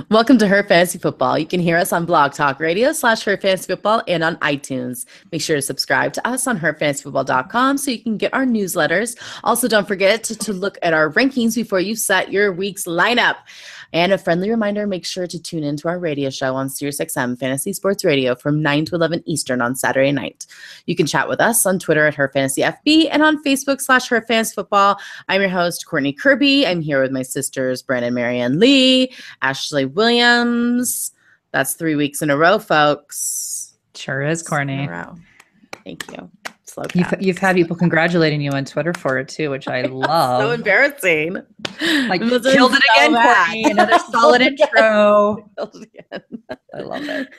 Welcome to Her Fantasy Football. You can hear us on Blog Talk Radio /Her Fantasy Football and on iTunes. Make sure to subscribe to us on herfantasyfootball.com so you can get our newsletters. Also, don't forget to look at our rankings before you set your week's lineup. And a friendly reminder, make sure to tune into our radio show on SiriusXM Fantasy Sports Radio from 9 to 11 Eastern on Saturday night. You can chat with us on Twitter at HerFantasyFB and on Facebook /Her Fantasy Football. I'm your host, Courtney Kirby. I'm here with my sisters, Brandon, Marianne Lee, Ashley Williams. That's 3 weeks in a row, folks. Sure is, Courtney. Thank you. You've had people congratulating you on Twitter for it too, which I love. So embarrassing. Like, killed it again, Courtney. Another solid intro. I love it.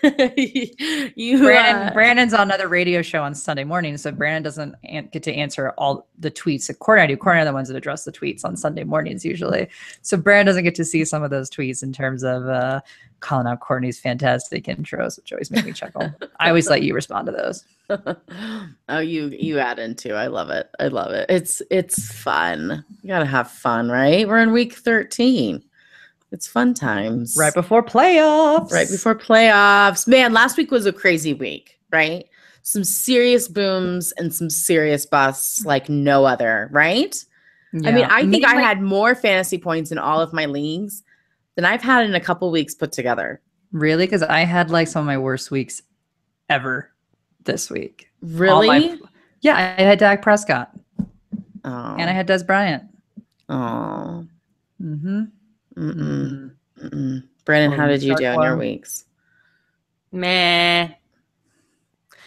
Brandon's on another radio show on Sunday morning, so Brandon doesn't get to answer all the tweets that Courtney do. Courtney are the ones that address the tweets on Sunday mornings usually. So Brandon doesn't get to see some of those tweets in terms of calling out Courtney's fantastic intros, which always make me chuckle. I always let you respond to those. Oh, you add into. I love it. It's fun. You gotta have fun, right? We're in week 13. It's fun times. Right before playoffs. Man, last week was a crazy week, right? Some serious booms and some serious busts like no other, right? Yeah. I mean, I think I had more fantasy points in all of my leagues than I've had in a couple weeks put together. Really? Because I had like some of my worst weeks ever this week. Really? Yeah, I had Dak Prescott. Oh. And I had Des Bryant. Oh. Mm-hmm. Mm-mm. Mm-mm. Brandon, how did you do in your weeks? Meh.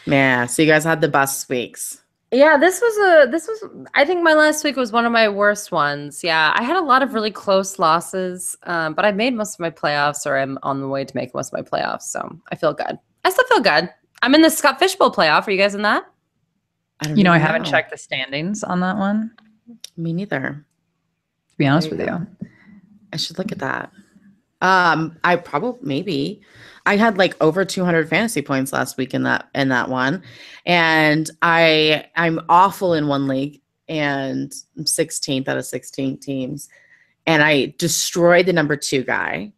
So you guys had the bust weeks. Yeah, this was I think my last week was one of my worst ones. Yeah, I had a lot of really close losses, but I made most of my playoffs, or I'm on the way to make most of my playoffs, so I feel good. I still feel good. I'm in the Scott Fishbowl playoff. Are you guys in that? I haven't checked the standings on that one. Me neither. To be honest with you. I should look at that. I had like over 200 fantasy points last week in that one. And I'm awful in one league, and I'm 16th out of 16 teams. And I destroyed the number 2 guy.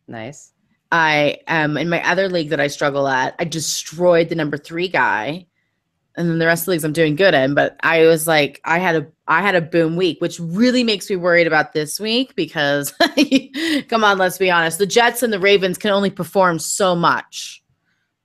Nice. I am in my other league that I struggle at. I destroyed the number 3 guy. And then the rest of the leagues I'm doing good in, but I was like, I had a boom week, which really makes me worried about this week because, come on, let's be honest. The Jets and the Ravens can only perform so much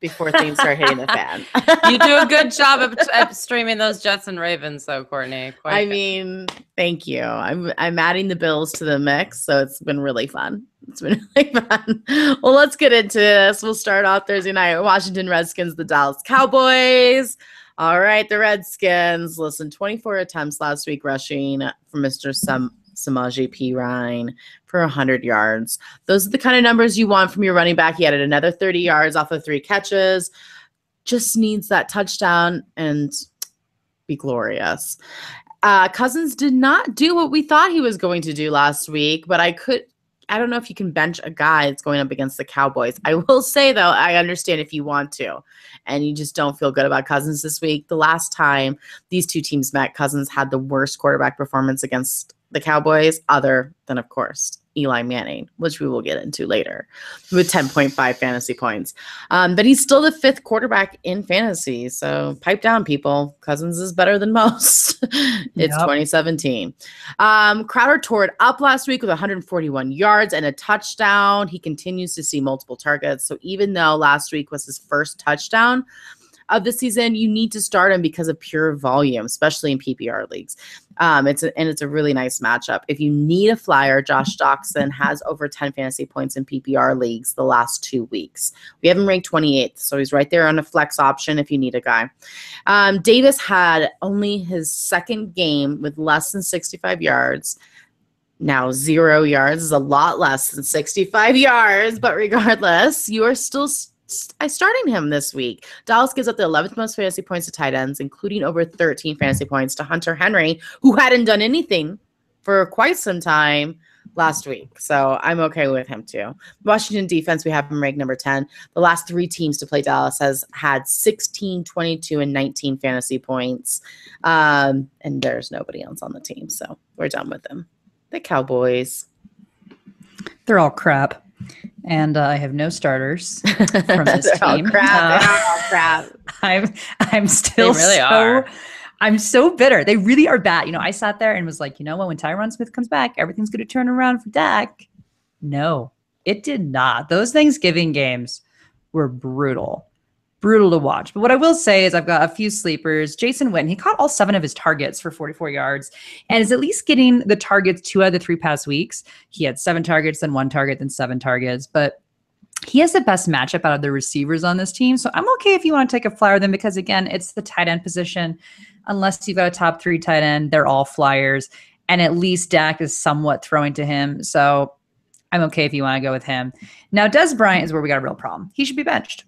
before things start hitting the fan. You do a good job at streaming those Jets and Ravens, though, Courtney. Mean, thank you. I'm adding the Bills to the mix, so it's been really fun. Well, let's get into this. We'll start off Thursday night. Washington Redskins, the Dallas Cowboys. All right, the Redskins. Listen, 24 attempts last week rushing for Mr. Samaje Perine for 100 yards. Those are the kind of numbers you want from your running back. He added another 30 yards off of 3 catches. Just needs that touchdown and be glorious. Cousins did not do what we thought he was going to do last week, but I don't know if you can bench a guy that's going up against the Cowboys. I will say, though, I understand if you want to, and you just don't feel good about Cousins this week. The last time these two teams met, Cousins had the worst quarterback performance against the Cowboys, other than, of course, Eli Manning, which we will get into later, with 10.5 fantasy points. But he's still the 5th quarterback in fantasy, so pipe down, people. Cousins is better than most. It's 2017. Crowder tore it up last week with 141 yards and a touchdown. He continues to see multiple targets, so even though last week was his first touchdown of the season, you need to start him because of pure volume, especially in PPR leagues. It's a really nice matchup. If you need a flyer, Josh Doxson has over 10 fantasy points in PPR leagues the last 2 weeks. We have him ranked 28th, so he's right there on a flex option if you need a guy. Davis had only his 2nd game with less than 65 yards. Now, 0 yards is a lot less than 65 yards, but regardless, you are still starting him this week. Dallas gives up the 11th most fantasy points to tight ends, including over 13 fantasy points to Hunter Henry, who hadn't done anything for quite some time last week. So I'm okay with him too. Washington defense, we have him ranked number 10. The last 3 teams to play Dallas has had 16, 22, and 19 fantasy points. And there's nobody else on the team. So we're done with them. The Cowboys. They're all crap. And I have no starters from this team. They're all crap. I'm still I'm so bitter. They really are bad. I sat there and was like, when Tyron Smith comes back, everything's going to turn around for Dak. No, it did not. Those Thanksgiving games were brutal to watch. But what I will say is I've got a few sleepers. Jason Witten, he caught all 7 of his targets for 44 yards and is at least getting the targets 2 out of the 3 past weeks. He had 7 targets, then 1 target, then 7 targets. But he has the best matchup out of the receivers on this team. So I'm okay if you want to take a flyer with them because, again, it's the tight end position. Unless you've got a top 3 tight end, they're all flyers. And at least Dak is somewhat throwing to him. So I'm okay if you want to go with him. Now, Des Bryant is where we got a real problem. He should be benched.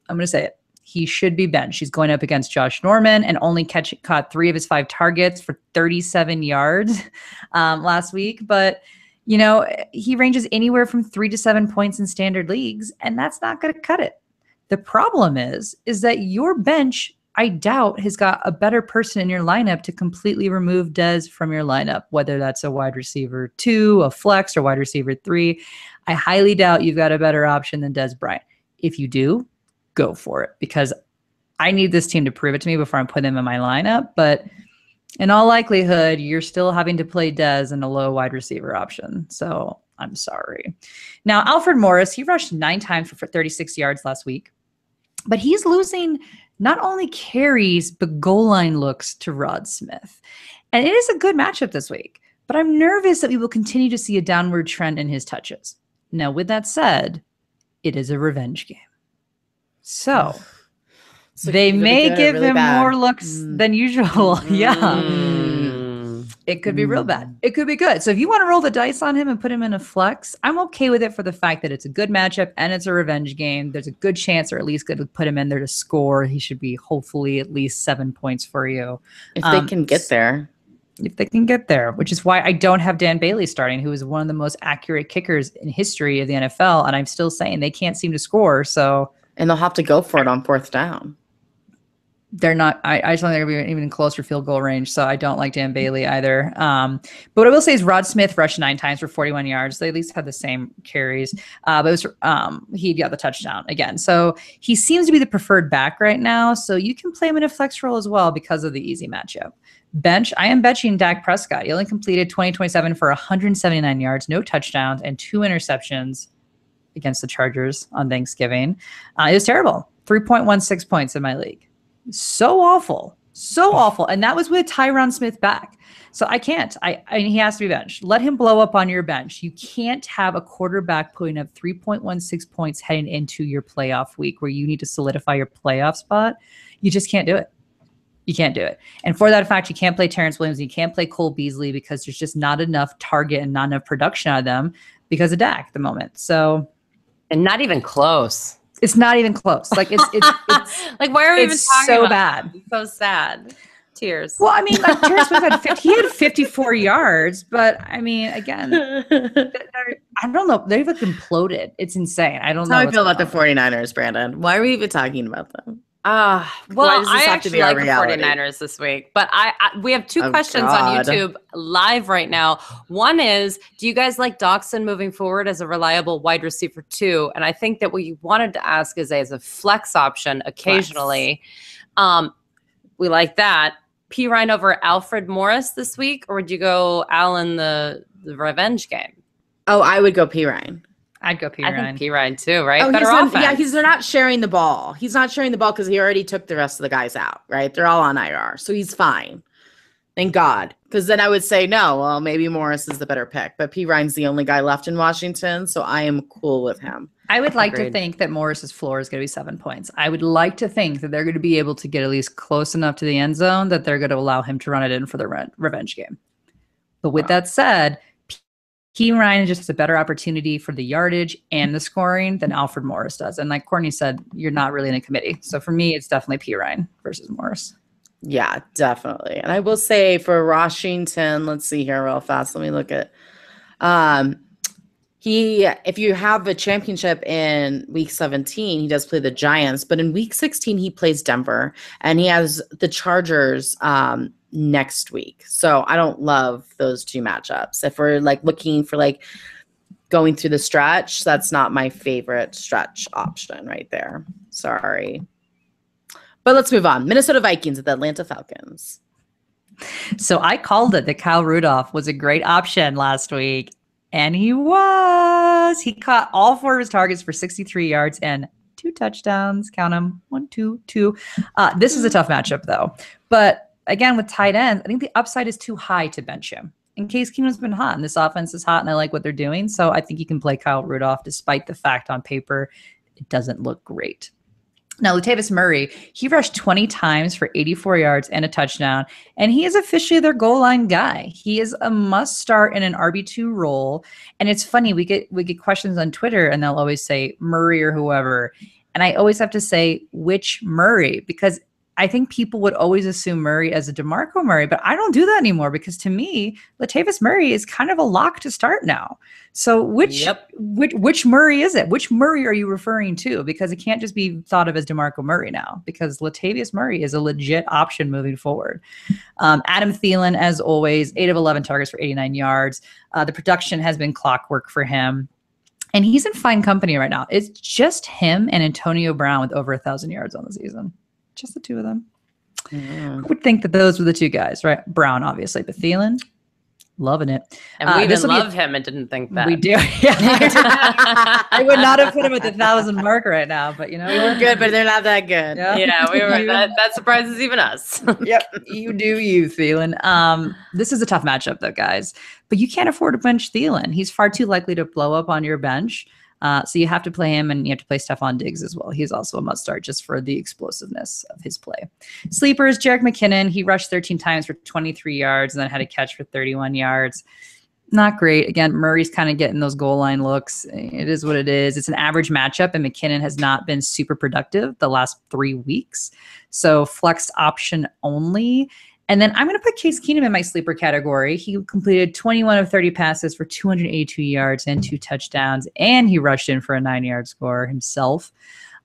I'm going to say it. He should be benched. He's going up against Josh Norman and only caught 3 of his 5 targets for 37 yards last week. But, he ranges anywhere from 3 to 7 points in standard leagues, and that's not going to cut it. The problem is that your bench, I doubt, has got a better person in your lineup to completely remove Dez from your lineup, whether that's a wide receiver 2, a flex, or wide receiver 3. I highly doubt you've got a better option than Des Bryant. If you do, go for it, because I need this team to prove it to me before I put them in my lineup. But in all likelihood, you're still having to play Dez in a low wide receiver option. So I'm sorry. Now, Alfred Morris, he rushed 9 times for 36 yards last week, but he's losing not only carries, but goal line looks to Rod Smith. And it is a good matchup this week, but I'm nervous that we will continue to see a downward trend in his touches. Now, with that said, it is a revenge game. So they may give him more looks than usual. Yeah. It could be real bad. It could be good. So if you want to roll the dice on him and put him in a flex, I'm okay with it for the fact that it's a good matchup and it's a revenge game. There's a good chance, or at least good to put him in there to score. He should be hopefully at least 7 points for you. If they can get there. If they can get there, which is why I don't have Dan Bailey starting, who is one of the most accurate kickers in history of the NFL. And I'm still saying they can't seem to score. And they'll have to go for it on 4th down. They're not. I just don't think they're going to be even closer field goal range. So I don't like Dan Bailey either. But what I will say is Rod Smith rushed 9 times for 41 yards. They at least had the same carries. But it was, he got the touchdown again. So he seems to be the preferred back right now. So you can play him in a flex role as well because of the easy matchup. Bench, I am benching Dak Prescott. He only completed 20-27 for 179 yards, no touchdowns, and 2 interceptions against the Chargers on Thanksgiving. It was terrible. 3.16 points in my league. So awful. And that was with Tyron Smith back. So I can't. He has to be benched. Let him blow up on your bench. You can't have a quarterback putting up 3.16 points heading into your playoff week where you need to solidify your playoff spot. You just can't do it. You can't do it. And for that fact, you can't play Terrence Williams. You can't play Cole Beasley because there's just not enough target and not enough production out of them because of Dak at the moment. So, and not even close. It's not even close. Like it's like, why are we even talking so about bad? It? So sad. Tears. Well, I mean, like Terrence Williams he had 54 yards, but I mean, again, I don't know. They've like imploded. It's insane. I don't know. How I feel about the 49ers, Brandon. Why are we even talking about them? Well, I actually like the 49ers this week, but we have 2 questions on YouTube live right now. One is, do you guys like Dawson moving forward as a reliable wide receiver 2? And I think that what you wanted to ask is as a flex option occasionally. We like that. P. Ryan over Alfred Morris this week, or would you go Allen the revenge game? Oh, I would go P. Ryan. I'd go P. Ryan. I think P. Ryan too, right? Oh, Better offense. they're not sharing the ball. He's not sharing the ball because he already took the rest of the guys out, right? They're all on IR, so he's fine. Thank God. Because then I would say, no, well, maybe Morris is the better pick. But P. Ryan's the only guy left in Washington, so I am cool with him. I would like to think that Morris's floor is going to be 7 points. I would like to think that they're going to be able to get at least close enough to the end zone that they're going to allow him to run it in for the revenge game. But with that said, P. Ryan is just a better opportunity for the yardage and the scoring than Alfred Morris does. And like Courtney said, you're not really in a committee. So for me, it's definitely P. Ryan versus Morris. Yeah, definitely. And I will say for Washington, let's see here real fast. Let me look at if you have a championship in week 17, he does play the Giants, but in week 16, he plays Denver and he has the Chargers next week. So I don't love those 2 matchups. If we're like looking for like going through the stretch. That's not my favorite stretch option right there. Sorry. But let's move on. Minnesota Vikings with the Atlanta Falcons. So I called it that Kyle Rudolph was a great option last week. And he was. He caught all 4 of his targets for 63 yards and 2 touchdowns. Count them. 1, 2, 2. This is a tough matchup, though. But again, with tight ends, I think the upside is too high to bench him. And Case Keenum's been hot, and this offense is hot, and I like what they're doing. So I think you can play Kyle Rudolph, despite the fact on paper it doesn't look great. Now, Latavius Murray, he rushed 20 times for 84 yards and a touchdown, and he is officially their goal line guy. He is a must start in an RB2 role. And it's funny, we get questions on Twitter, and they'll always say Murray or whoever. And I always have to say, which Murray? Because I think people would always assume Murray as a DeMarco Murray, but I don't do that anymore because to me, Latavius Murray is kind of a lock to start now. So which Murray is it? Which Murray are you referring to? Because it can't just be thought of as DeMarco Murray now because Latavius Murray is a legit option moving forward. Adam Thielen, as always, 8 of 11 targets for 89 yards. The production has been clockwork for him. And he's in fine company right now. It's just him and Antonio Brown with over 1,000 yards on the season. Just the 2 of them. I would think that those were the 2 guys, right? Brown, obviously, but Thielen, loving it. And we even love him and didn't think that. We do. Yeah. I would not have put him at the 1,000 mark right now, but you know. We were good, but they're not that good. Yeah, we were. That surprises even us. Yep. You do you, Thielen. This is a tough matchup, though, guys. But you can't afford to bench Thielen. He's far too likely to blow up on your bench. So you have to play him, and you have to play Stephon Diggs as well. He's also a must start just for the explosiveness of his play. Sleepers, Jerick McKinnon. He rushed 13 times for 23 yards and then had a catch for 31 yards. Not great. Again, Murray's kind of getting those goal line looks. It is what it is. It's an average matchup, and McKinnon has not been super productive the last 3 weeks. So flex option only. And then I'm going to put Case Keenum in my sleeper category. He completed 21 of 30 passes for 282 yards and 2 touchdowns, and he rushed in for a 9-yard score himself.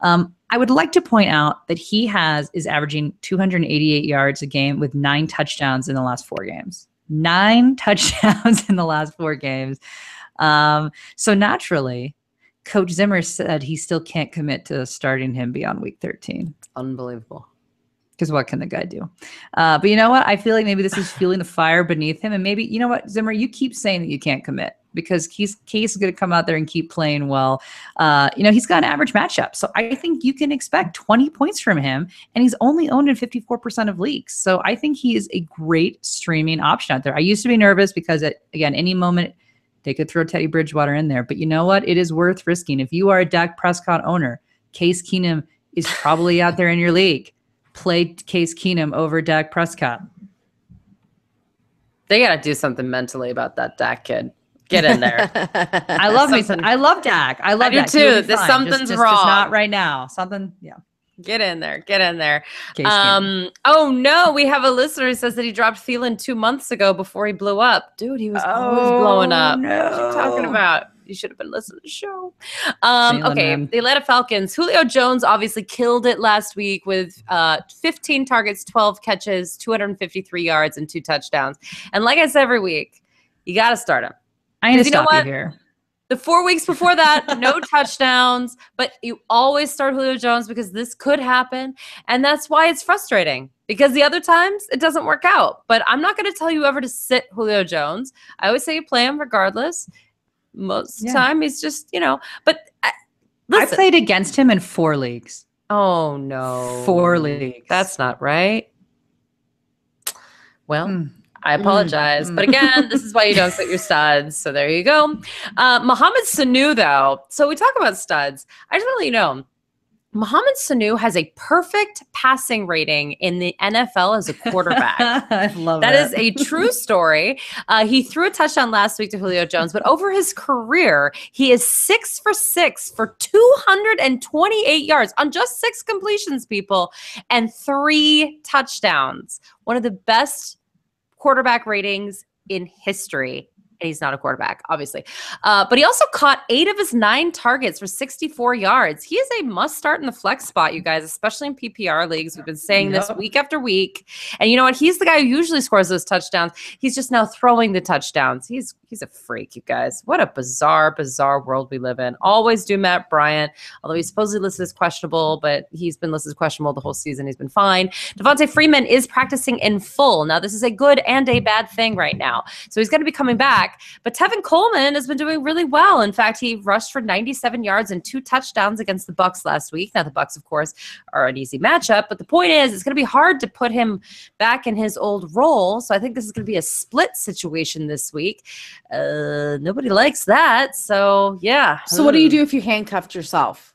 I would like to point out that he is averaging 288 yards a game with 9 touchdowns in the last 4 games. 9 touchdowns in the last 4 games. So naturally, Coach Zimmer said he still can't commit to starting him beyond week 13. Unbelievable. Because what can the guy do? But you know what? I feel like maybe this is fueling the fire beneath him. And maybe, you know what, Zimmer, you keep saying that you can't commit because Case is going to come out there and keep playing well. He's got an average matchup. So I think you can expect 20 points from him. And he's only owned in 54% of leagues. So I think he is a great streaming option out there. I used to be nervous because, again, any moment they could throw Teddy Bridgewater in there. But you know what? It is worth risking. If you are a Dak Prescott owner, Case Keenum is probably out there in your league. Play Case Keenum over Dak Prescott. They got to do something mentally about that Dak kid. Get in there. I love Dak. I love Dak too. Something's wrong. Just not right now. Something, yeah. Get in there. Oh no, we have a listener who says that he dropped Thielen 2 months ago before he blew up. Dude, he was always blowing up. No. What are you talking about? You should have been listening to the show. Okay, the Atlanta Falcons. Julio Jones obviously killed it last week with 15 targets, 12 catches, 253 yards, and 2 touchdowns. And like I said every week, you got to start him. I'm going to stop you here. The 4 weeks before that, no touchdowns, but you always start Julio Jones because this could happen. And that's why it's frustrating because the other times it doesn't work out. But I'm not going to tell you ever to sit Julio Jones. I always say you play him regardless. Most of the time he's just, but I played against him in 4 leagues. Oh no. 4 leagues. That's not right. Well, I apologize. But again, this is why you don't sit your studs. So there you go. Mohamed Sanu, though. So we talk about studs. I just want to let you know, Mohamed Sanu has a perfect passing rating in the NFL as a quarterback. I love that. That is a true story. He threw a touchdown last week to Julio Jones, but over his career, he is 6 for 6 for 228 yards on just 6 completions, people, and 3 touchdowns. One of the best quarterback ratings in history. And he's not a quarterback, obviously. But he also caught 8 of his 9 targets for 64 yards. He is a must start in the flex spot, you guys, especially in PPR leagues. We've been saying this week after week. And you know what? He's the guy who usually scores those touchdowns. He's just now throwing the touchdowns. He's He's a freak, you guys. What a bizarre world we live in. Always do Matt Bryant, although he's supposedly listed as questionable, but he's been listed as questionable the whole season. He's been fine. Devontae Freeman is practicing in full. Now, this is a good and a bad thing right now. So he's going to be coming back. But Tevin Coleman has been doing really well. In fact, he rushed for 97 yards and 2 touchdowns against the Bucs last week. Now, the Bucs, of course, are an easy matchup. But the point is, it's going to be hard to put him back in his old role. So I think this is going to be a split situation this week. Nobody likes that. So, yeah. So what do you do if you handcuffed yourself?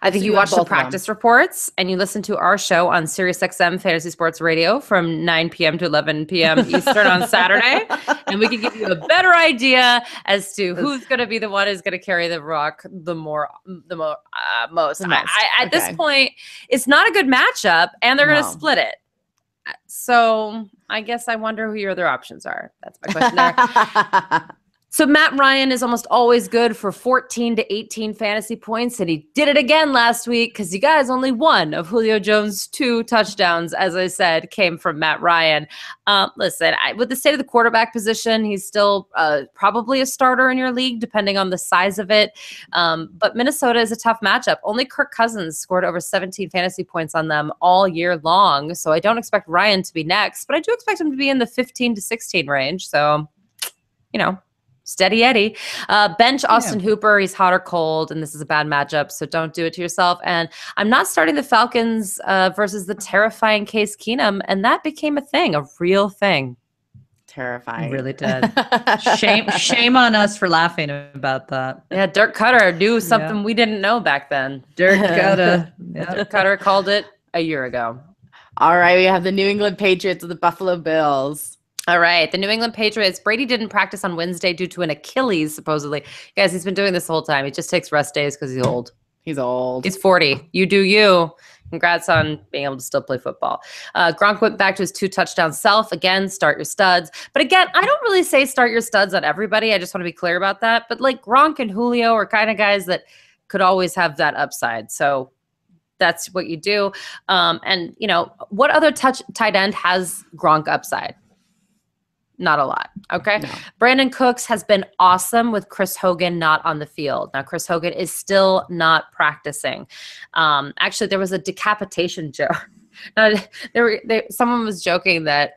I think you watch the practice reports and you listen to our show on SiriusXM Fantasy Sports Radio from 9 p.m. to 11 p.m. Eastern on Saturday. And we can give you a better idea as to who's going to be the one who's going to carry the rock the most. At this point, it's not a good matchup and they're going to split it. So I guess I wonder who your other options are. That's my question there. So Matt Ryan is almost always good for 14 to 18 fantasy points, and he did it again last week because you guys, only one of Julio Jones' 2 touchdowns, as I said, came from Matt Ryan. Listen, with the state of the quarterback position, he's still probably a starter in your league, depending on the size of it. But Minnesota is a tough matchup. Only Kirk Cousins scored over 17 fantasy points on them all year long, so I don't expect Ryan to be next, but I do expect him to be in the 15 to 16 range. So, steady Eddie. Bench Austin Hooper. He's hot or cold, and this is a bad matchup, so don't do it to yourself. And I'm not starting the Falcons versus the terrifying Case Keenum, and that became a thing, a real thing. Terrifying. It really did. Shame on us for laughing about that. Yeah, Dirk Cutter knew something we didn't know back then. Dirk Cutter. Dirk Cutter called it a year ago. All right, we have the New England Patriots with the Buffalo Bills. All right, the New England Patriots. Brady didn't practice on Wednesday due to an Achilles, supposedly. Guys, he's been doing this the whole time. He just takes rest days because he's old. He's old. He's 40. You do you. Congrats on being able to still play football. Gronk went back to his 2 touchdown self. Again, start your studs. But again, I don't really say start your studs on everybody. I just want to be clear about that. But like Gronk and Julio are kind of guys that could always have that upside. So that's what you do. And, what other tight end has Gronk upside? Not a lot. Okay. No. Brandon Cooks has been awesome with Chris Hogan not on the field. Now, Chris Hogan is still not practicing. Actually, there was a decapitation joke. Now, someone was joking that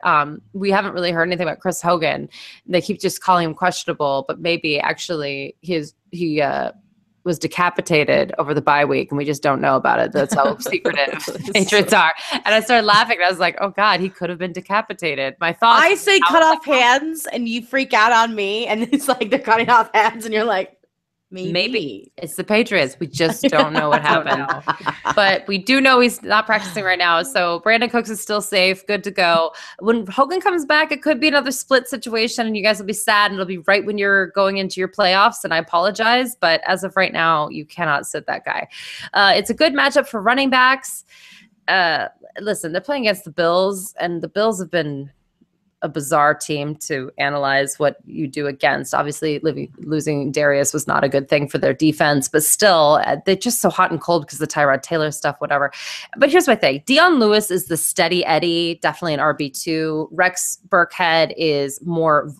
we haven't really heard anything about Chris Hogan. They keep just calling him questionable, but maybe actually he was decapitated over the bye week, and we just don't know about it. That's how secretive the Patriots are. And I started laughing, and I was like, oh, God, he could have been decapitated. My thoughts. I say cut off hands, and you freak out on me, and it's like they're cutting off hands, and you're like, maybe. It's the Patriots. We just don't know what happened. But we do know he's not practicing right now. So Brandon Cooks is still safe, good to go. When Hogan comes back, it could be another split situation, and you guys will be sad, and it'll be right when you're going into your playoffs, and I apologize. But as of right now, you cannot sit that guy. It's a good matchup for running backs. Listen, they're playing against the Bills, and the Bills have been a bizarre team to analyze what you do against. Obviously, losing Darius was not a good thing for their defense, but still, they're just so hot and cold because of the Tyrod Taylor stuff, whatever. But here's my thing. Dion Lewis is the steady Eddie, definitely an RB2. Rex Burkhead is more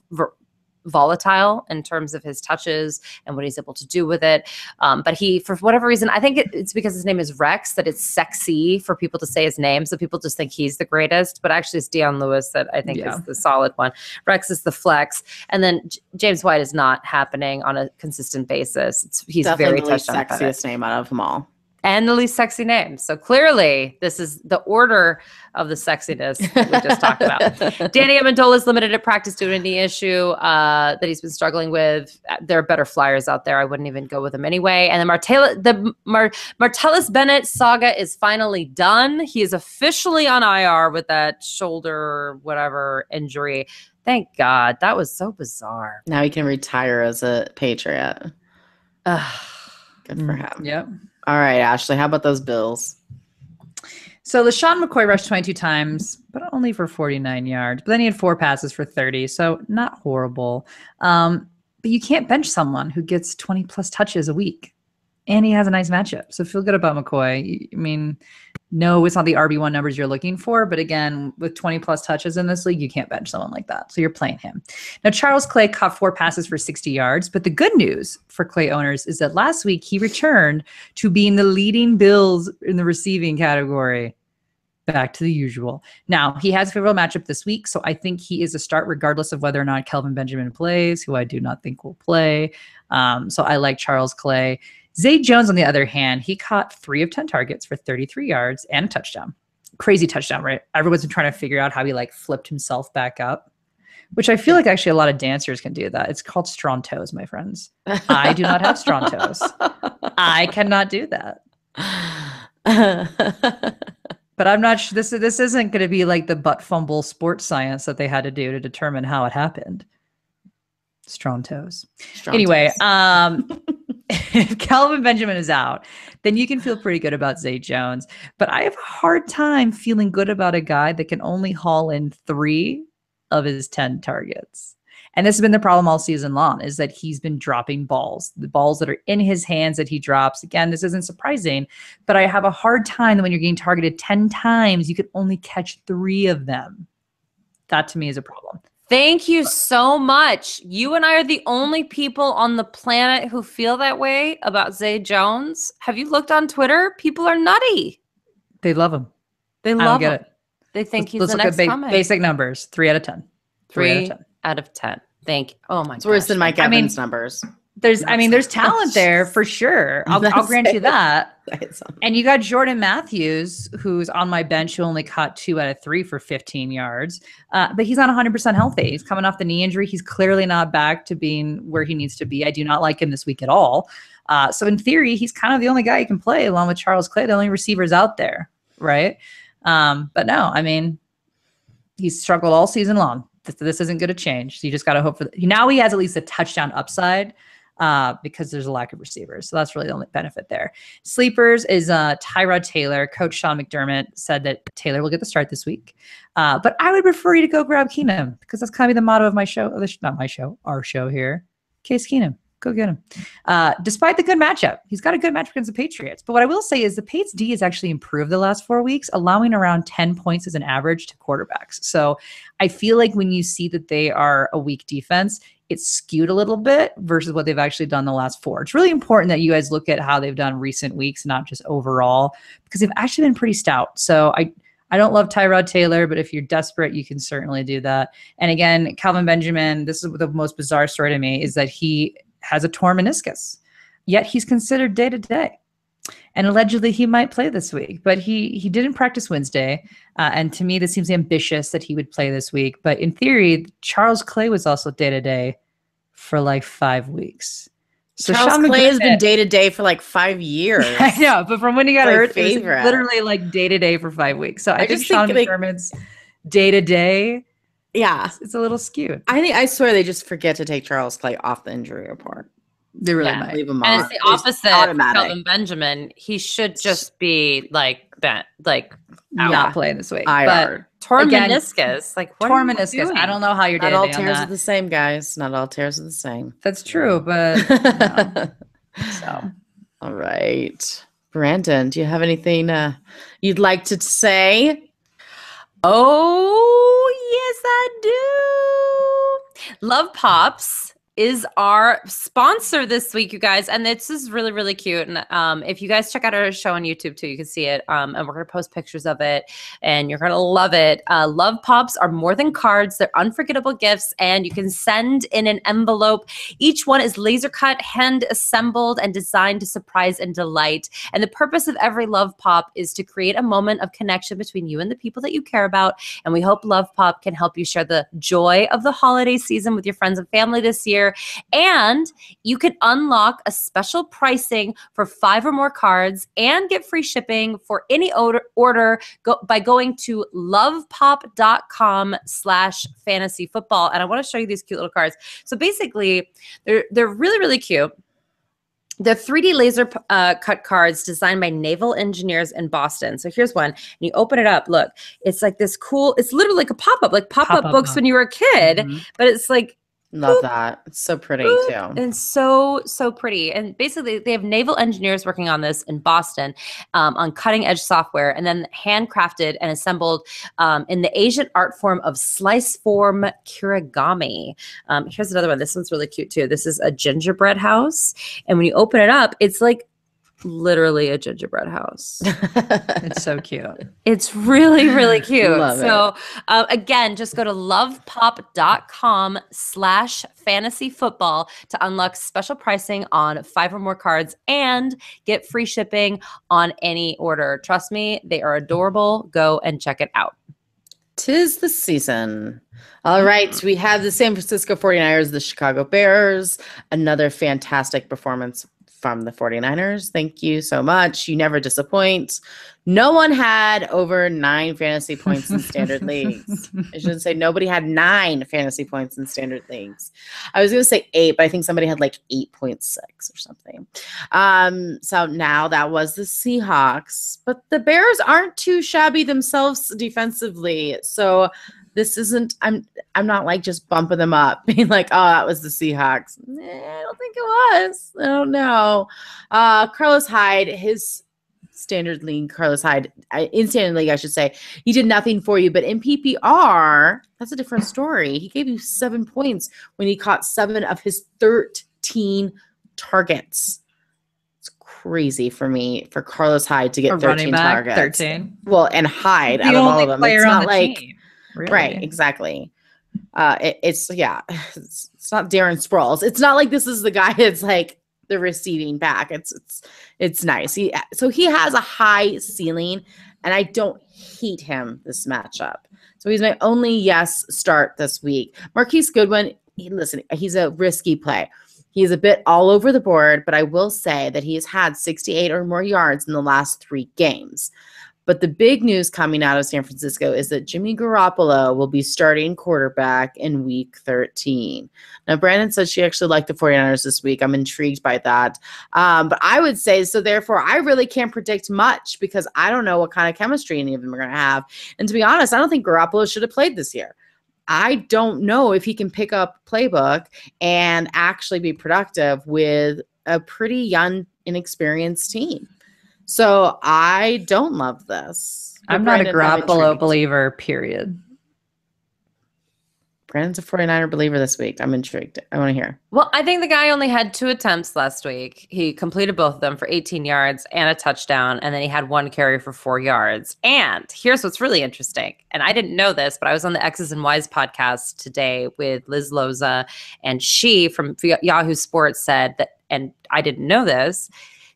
volatile in terms of his touches and what he's able to do with it. But he, for whatever reason, I think it's because his name is Rex that it's sexy for people to say his name. So people just think he's the greatest, but actually it's Dion Lewis that I think is the solid one. Rex is the flex. And then James White is not happening on a consistent basis. He's definitely very touchdown dependent. Sexiest name out of them all. And the least sexy name. So clearly, this is the order of the sexiness we just talked about. Danny Amendola is limited at practice due to a knee issue that he's been struggling with. There are better flyers out there. I wouldn't even go with him anyway. And then Martellus Bennett saga is finally done. He is officially on IR with that shoulder whatever injury. Thank God. That was so bizarre. Now he can retire as a Patriot. Good for him. Yep. All right, Ashley, how about those Bills? So LaShawn McCoy rushed 22 times, but only for 49 yards. But then he had 4 passes for 30, so not horrible. But you can't bench someone who gets 20-plus touches a week. And he has a nice matchup. So feel good about McCoy. I mean, No, it's not the RB1 numbers you're looking for. But again, with 20 plus touches in this league, you can't bench someone like that. So you're playing him. Now, Charles Clay caught 4 passes for 60 yards. But the good news for Clay owners is that last week he returned to being the leading Bills in the receiving category. Back to the usual. Now, he has a favorable matchup this week, so I think he is a start regardless of whether or not Kelvin Benjamin plays, who I do not think will play. So I like Charles Clay. Zay Jones, on the other hand, he caught 3 of 10 targets for 33 yards and a touchdown. Crazy touchdown, right? Everyone's been trying to figure out how he like flipped himself back up, which I feel like actually a lot of dancers can do that. It's called strong toes, my friends. I do not have strong toes. I cannot do that. But I'm not sure this isn't going to be like the butt fumble sports science that they had to do to determine how it happened. Strong toes. Anyway, if Kelvin Benjamin is out, then you can feel pretty good about Zay Jones. But I have a hard time feeling good about a guy that can only haul in 3 of his 10 targets. And this has been the problem all season long, is that he's been dropping balls, the balls that are in his hands that he drops. Again, this isn't surprising, but I have a hard time that when you're getting targeted 10 times, you could only catch 3 of them. That to me is a problem. Thank you so much. You and I are the only people on the planet who feel that way about Zay Jones. Have you looked on Twitter? People are nutty. They love him. They love him. They think he's the next coming. Basic numbers, 3 out of 10. 3 out of 10. Thank you. Oh my god. It's worse than Mike Evans' numbers. There's talent there for sure. I'll grant you that. And you got Jordan Matthews, who's on my bench, who only caught 2 out of 3 for 15 yards. But he's not 100% healthy. He's coming off the knee injury. He's clearly not back to being where he needs to be. I do not like him this week at all. So in theory, he's kind of the only guy you can play along with Charles Clay, the only receivers out there, right? But no, I mean, he's struggled all season long. This isn't going to change. So you just got to hope for now he has at least a touchdown upside because there's a lack of receivers. So that's really the only benefit there. Sleepers is Tyrod Taylor. Coach Sean McDermott said that Taylor will get the start this week. But I would prefer you to go grab Keenum because that's kind of the motto of my show. Not my show, our show here. Case Keenum. Go get him. Despite the good matchup, he's got a good matchup against the Patriots. But what I will say is the Patriots D has actually improved the last 4 weeks, allowing around 10 points as an average to quarterbacks. So I feel like when you see that they are a weak defense, it's skewed a little bit versus what they've actually done the last 4. It's really important that you guys look at how they've done recent weeks, not just overall, because they've actually been pretty stout. So I don't love Tyrod Taylor, but if you're desperate, you can certainly do that. And again, Kelvin Benjamin, this is the most bizarre story to me, is that he has a torn meniscus, yet he's considered day-to-day. And allegedly he might play this week, but he didn't practice Wednesday. And to me, this seems ambitious that he would play this week. But in theory, Charles Clay was also day-to-day for like 5 weeks. So Charles Clay has been day-to-day for like 5 years. I know, but from when he got hurt, it was literally like day-to-day for 5 weeks. So I think Sean McDermott's day-to-day, yeah, it's a little skewed. I swear they just forget to take Charles Clay off the injury report. They really might. Leave him and off. It's the opposite of Kelvin Benjamin. He should just be like bent, like not playing this week. But torn meniscus, like what torn meniscus. I don't know how you're. Not all tears are the same, guys. Not all tears are the same. That's true, but no. So all right, Brandon, do you have anything you'd like to say? Oh yes, I do. Love Pops is our sponsor this week, you guys. And this is really, really cute. And if you guys check out our show on YouTube too, you can see it. And we're going to post pictures of it and you're going to love it. Love Pops are more than cards. They're unforgettable gifts and you can send in an envelope. Each one is laser cut, hand assembled and designed to surprise and delight. And the purpose of every Love Pop is to create a moment of connection between you and the people that you care about. And we hope Love Pop can help you share the joy of the holiday season with your friends and family this year. And you can unlock a special pricing for 5 or more cards and get free shipping for any order by going to lovepop.com/fantasyfootball. And I want to show you these cute little cards. So basically, they're really, really cute. They're 3D laser cut cards designed by naval engineers in Boston. So here's one. And you open it up. Look, it's like this cool, it's literally like a pop-up, like pop-up books when you were a kid. Mm-hmm. But it's like, Love that. It's so pretty too. And so pretty. And basically, they have naval engineers working on this in Boston on cutting edge software, and then handcrafted and assembled in the Asian art form of slice form kirigami. Here's another one. This one's really cute too. This is a gingerbread house, and when you open it up, it's like literally a gingerbread house. It's so cute. It's really, really cute. Love so again, just go to lovepop.com/fantasyfootball to unlock special pricing on 5 or more cards and get free shipping on any order. Trust me, they are adorable. Go and check it out. 'Tis the season. All right, we have the San Francisco 49ers, the Chicago Bears. Another fantastic performance from the 49ers. Thank you so much. You never disappoint. No one had over 9 fantasy points in standard leagues. I shouldn't say nobody had 9 fantasy points in standard leagues. I was going to say 8, but I think somebody had like 8.6 or something. So now that was the Seahawks, but the Bears aren't too shabby themselves defensively. So this isn't, I'm not like just bumping them up, being like, oh, that was the Seahawks. I don't think it was. I don't know. Carlos Hyde, his standard league, in standard league, I should say, he did nothing for you. But in PPR, that's a different story. He gave you 7 points when he caught 7 of his 13 targets. It's crazy for Carlos Hyde to get 13 targets. 13. Well, and Hyde out of all of them. It's not like team. Really? Right, exactly. It's not Darren Sproles. It's not like this is the guy that's like the receiving back. It's nice. He has a high ceiling, and I don't hate him this matchup. So he's my only yes start this week. Marquis Goodwin, he's a risky play. He's a bit all over the board, but I will say that he has had 68 or more yards in the last 3 games. But the big news coming out of San Francisco is that Jimmy Garoppolo will be starting quarterback in week 13. Now, Brandon said she actually liked the 49ers this week. I'm intrigued by that. But I would say, so therefore, I really can't predict much because I don't know what kind of chemistry any of them are going to have. And to be honest, I don't think Garoppolo should have played this year. I don't know if he can pick up playbook and actually be productive with a pretty young, inexperienced team. So I don't love this. I'm not a Garoppolo believer, period. Brandon's a 49er believer this week. I'm intrigued. I want to hear. Well, I think the guy only had 2 attempts last week. He completed both of them for 18 yards and a touchdown, and then he had 1 carry for 4 yards. And here's what's really interesting. And I didn't know this, but I was on the X's and Y's podcast today with Liz Loza, and she from Yahoo Sports said that, and I didn't know this,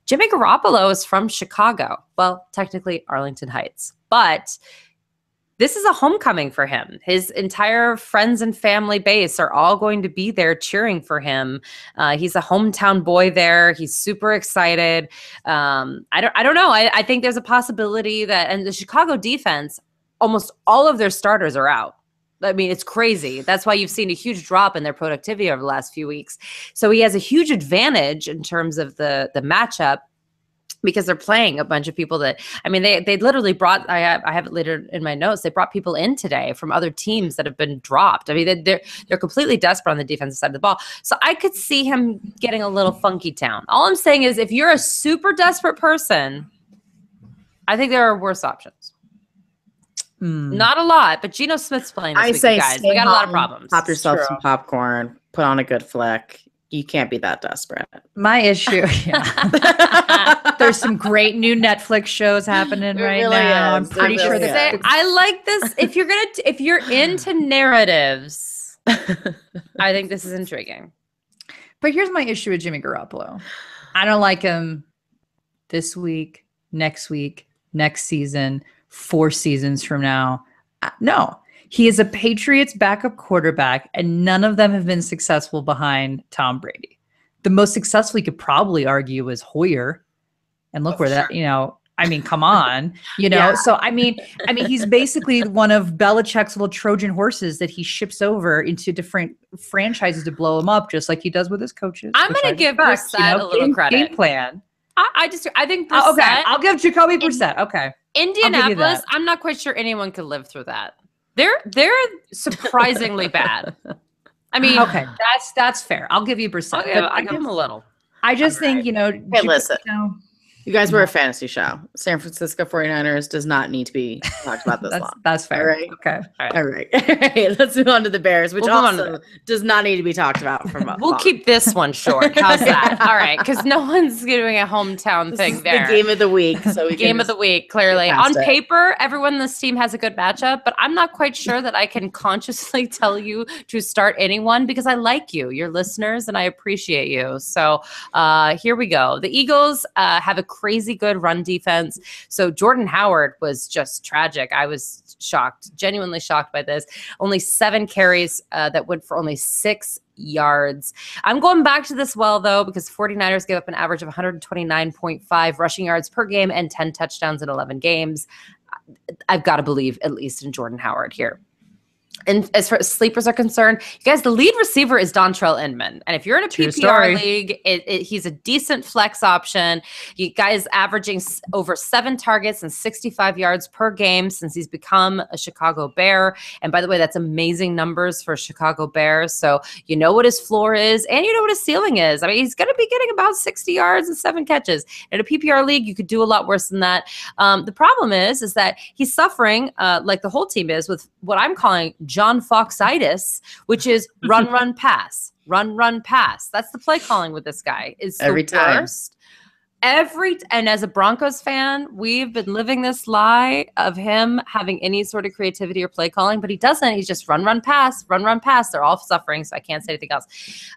Jimmy Garoppolo is from Chicago. Well, technically Arlington Heights, but this is a homecoming for him. His entire friends and family base are all going to be there cheering for him. He's a hometown boy there. He's super excited. I don't know. I think there's a possibility that, and the Chicago defense, almost all of their starters are out. I mean, it's crazy. That's why you've seen a huge drop in their productivity over the last few weeks. So he has a huge advantage in terms of the matchup because they're playing a bunch of people that, I mean, they literally brought, I have it later in my notes, they brought people in today from other teams that have been dropped. I mean, they're completely desperate on the defensive side of the ball. So I could see him getting a little funky town. All I'm saying is if you're a super desperate person, I think there are worse options. Not a lot, but Geno Smith's playing this week, guys. We got a lot of problems. Pop yourself some popcorn, put on a good flick. You can't be that desperate. My issue, there's some great new Netflix shows happening now. I'm pretty sure that I like this. If you're into narratives, I think this is intriguing. But here's my issue with Jimmy Garoppolo. I don't like him this week, next season, 4 seasons from now. No, he is a Patriots backup quarterback, and none of them have been successful behind Tom Brady. The most successful you could probably argue was Hoyer. And look where that, I mean, come on, So, I mean, he's basically one of Belichick's little Trojan horses that he ships over into different franchises to blow him up, just like he does with his coaches. I'm going to give Brissett a little credit. Game plan. I think Brissett. Okay, I'll give Jacoby Brissett. Okay. Indianapolis, I'm not quite sure anyone could live through that. They're surprisingly bad. I mean, Okay, that's fair. I'll give you Brissett. I'll give him a little. I just think, Hey, listen. You guys were a fantasy show. San Francisco 49ers does not need to be talked about this long. That's fair. All right. Okay. All right. Let's move on to the Bears, which also does not need to be talked about from us. We'll keep this one short. How's that? All right. Because no one's doing a hometown thing there. The game of the week. So game of the week, clearly. On paper, everyone in this team has a good matchup, but I'm not quite sure that I can consciously tell you to start anyone because I like you, your listeners, and I appreciate you. So here we go. The Eagles have a crazy good run defense. So Jordan Howard was just tragic. I was shocked, genuinely shocked by this. Only 7 carries that went for only 6 yards. I'm going back to this though, because 49ers gave up an average of 129.5 rushing yards per game and 10 touchdowns in 11 games. I've got to believe at least in Jordan Howard here. And as far as sleepers are concerned, you guys, the lead receiver is Dontrell Inman. And if you're in a PPR league, he's a decent flex option. You guys averaging over 7 targets and 65 yards per game since he's become a Chicago Bear. And by the way, that's amazing numbers for Chicago Bears. So you know what his floor is and you know what his ceiling is. I mean, he's going to be getting about 60 yards and 7 catches. In a PPR league, you could do a lot worse than that. The problem is that he's suffering, like the whole team is, with what I'm calling John Foxitis, which is run, pass, run, pass. That's the play calling with this guy. Is every time. Worst. And as a Broncos fan, we've been living this lie of him having any sort of creativity or play calling, but he doesn't. He's just run, pass, run, pass. They're all suffering, so I can't say anything else.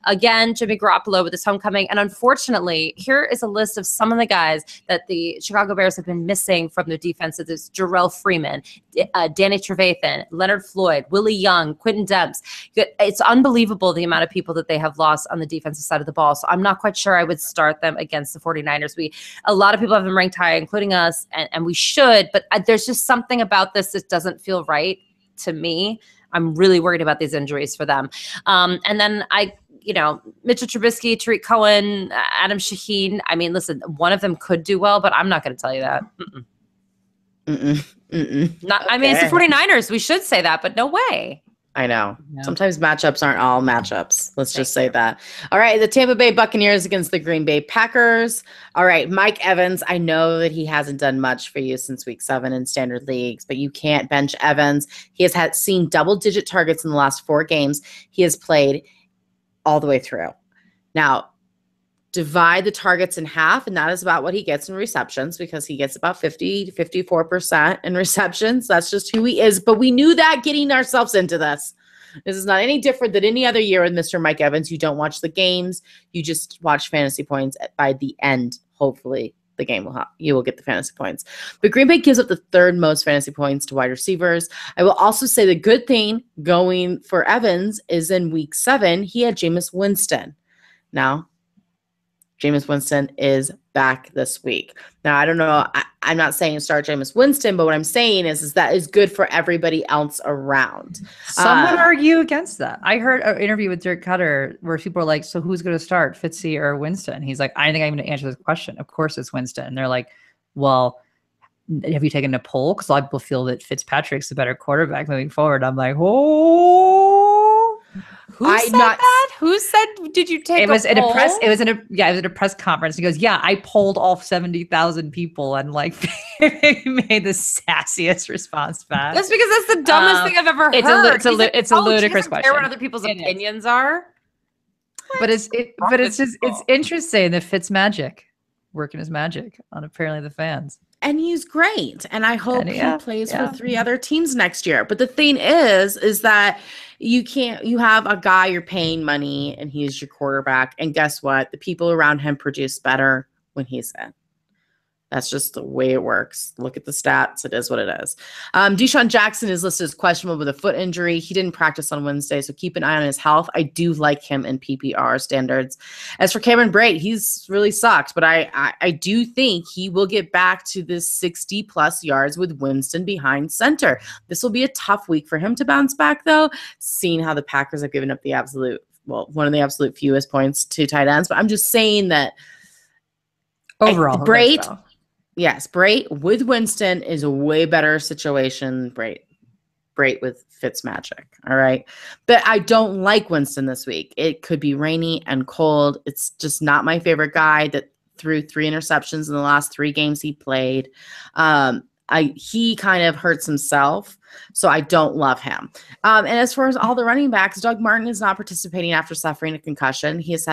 Again, Jimmy Garoppolo with his homecoming. And unfortunately, here is a list of some of the guys that the Chicago Bears have been missing from their defense. It's Jarrell Freeman, Danny Trevathan, Leonard Floyd, Willie Young, Quentin Debs. It's unbelievable the amount of people that they have lost on the defensive side of the ball. So I'm not quite sure I would start them against the 49ers. A lot of people have them ranked high, including us, and we should, but there's just something about this that doesn't feel right to me. I'm really worried about these injuries for them. And then Mitchell Trubisky, Tariq Cohen, Adam Shaheen. I mean, listen, one of them could do well, but I'm not going to tell you that. I mean, it's the 49ers. We should say that, but no way. I know. Yeah. Sometimes matchups aren't all matchups. Let's just say that. All right. The Tampa Bay Buccaneers against the Green Bay Packers. All right. Mike Evans. I know that he hasn't done much for you since week 7 in standard leagues, but you can't bench Evans. He has seen double-digit targets in the last 4 games. He has played all the way through. Now, divide the targets in half, and that is about what he gets in receptions, because he gets about 50 to 54% in receptions. That's just who he is. But we knew that getting ourselves into this. This is not any different than any other year with Mr. Mike Evans. You don't watch the games. You just watch fantasy points. By the end, hopefully, the game you will get the fantasy points. But Green Bay gives up the 3rd most fantasy points to wide receivers. I will also say the good thing going for Evans is in week 7, he had Jameis Winston. Now, Jameis Winston is back this week. Now, I don't know. I'm not saying start Jameis Winston, but what I'm saying is that is good for everybody else around. Some would argue against that. I heard an interview with Dirk Cutter where people are like, so who's going to start, Fitzy or Winston? He's like, I think I'm going to answer this question. Of course it's Winston. And they're like, well, have you taken a poll? Because a lot of people feel that Fitzpatrick's a better quarterback moving forward. I'm like, oh. Who said that? Who said? Did you take? It was a poll? It was at a press conference. He goes, "Yeah, I polled all 70,000 people and like made the sassiest response back." That's because that's the dumbest thing I've ever heard. It's a ludicrous question. Care what other people's opinions are. But it's interesting that Fitz magic working his magic on apparently the fans. And he's great. And I hope he plays for 3 other teams next year. But the thing is that you have a guy you're paying money and he's your quarterback. And guess what? The people around him produce better when he's in. That's just the way it works. Look at the stats. It is what it is. Desean Jackson is listed as questionable with a foot injury. He didn't practice on Wednesday, so keep an eye on his health. I do like him in PPR standards. As for Cameron Brate, he's really sucked, but I do think he will get back to this 60-plus yards with Winston behind center. This will be a tough week for him to bounce back, though, seeing how the Packers have given up one of the absolute fewest points to tight ends. But I'm just saying that overall, Brate with Winston is a way better situation than Brate. great with Fitzmagic. All right. But I don't like Winston this week. It could be rainy and cold. It's just not my favorite guy that threw 3 interceptions in the last 3 games he played. He kind of hurts himself, so I don't love him. And as far as all the running backs, Doug Martin is not participating after suffering a concussion. He's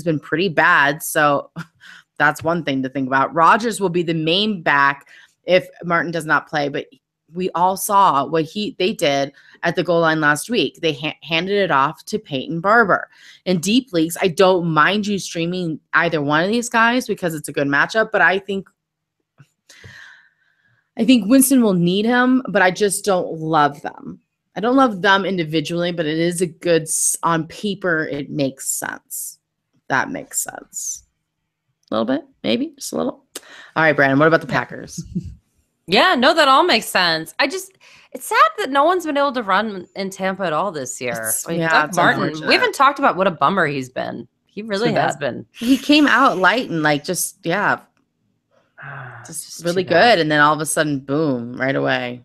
been pretty bad, so that's one thing to think about. Rodgers will be the main back if Martin does not play, but we all saw what they did at the goal line last week. They handed it off to Peyton Barber. In deep leagues, I don't mind you streaming either one of these guys because it's a good matchup, but I think Winston will need him, but I just don't love them. I don't love them individually, but it is a good, on paper, it makes sense. That makes sense. A little bit, maybe, just a little. All right, Brandon, what about the Packers? Yeah, no, that all makes sense. It's sad that no one's been able to run in Tampa at all this year. Doug Martin, we haven't talked about what a bummer he's been. He really has been. He came out light and just really good. And then all of a sudden, boom, right away.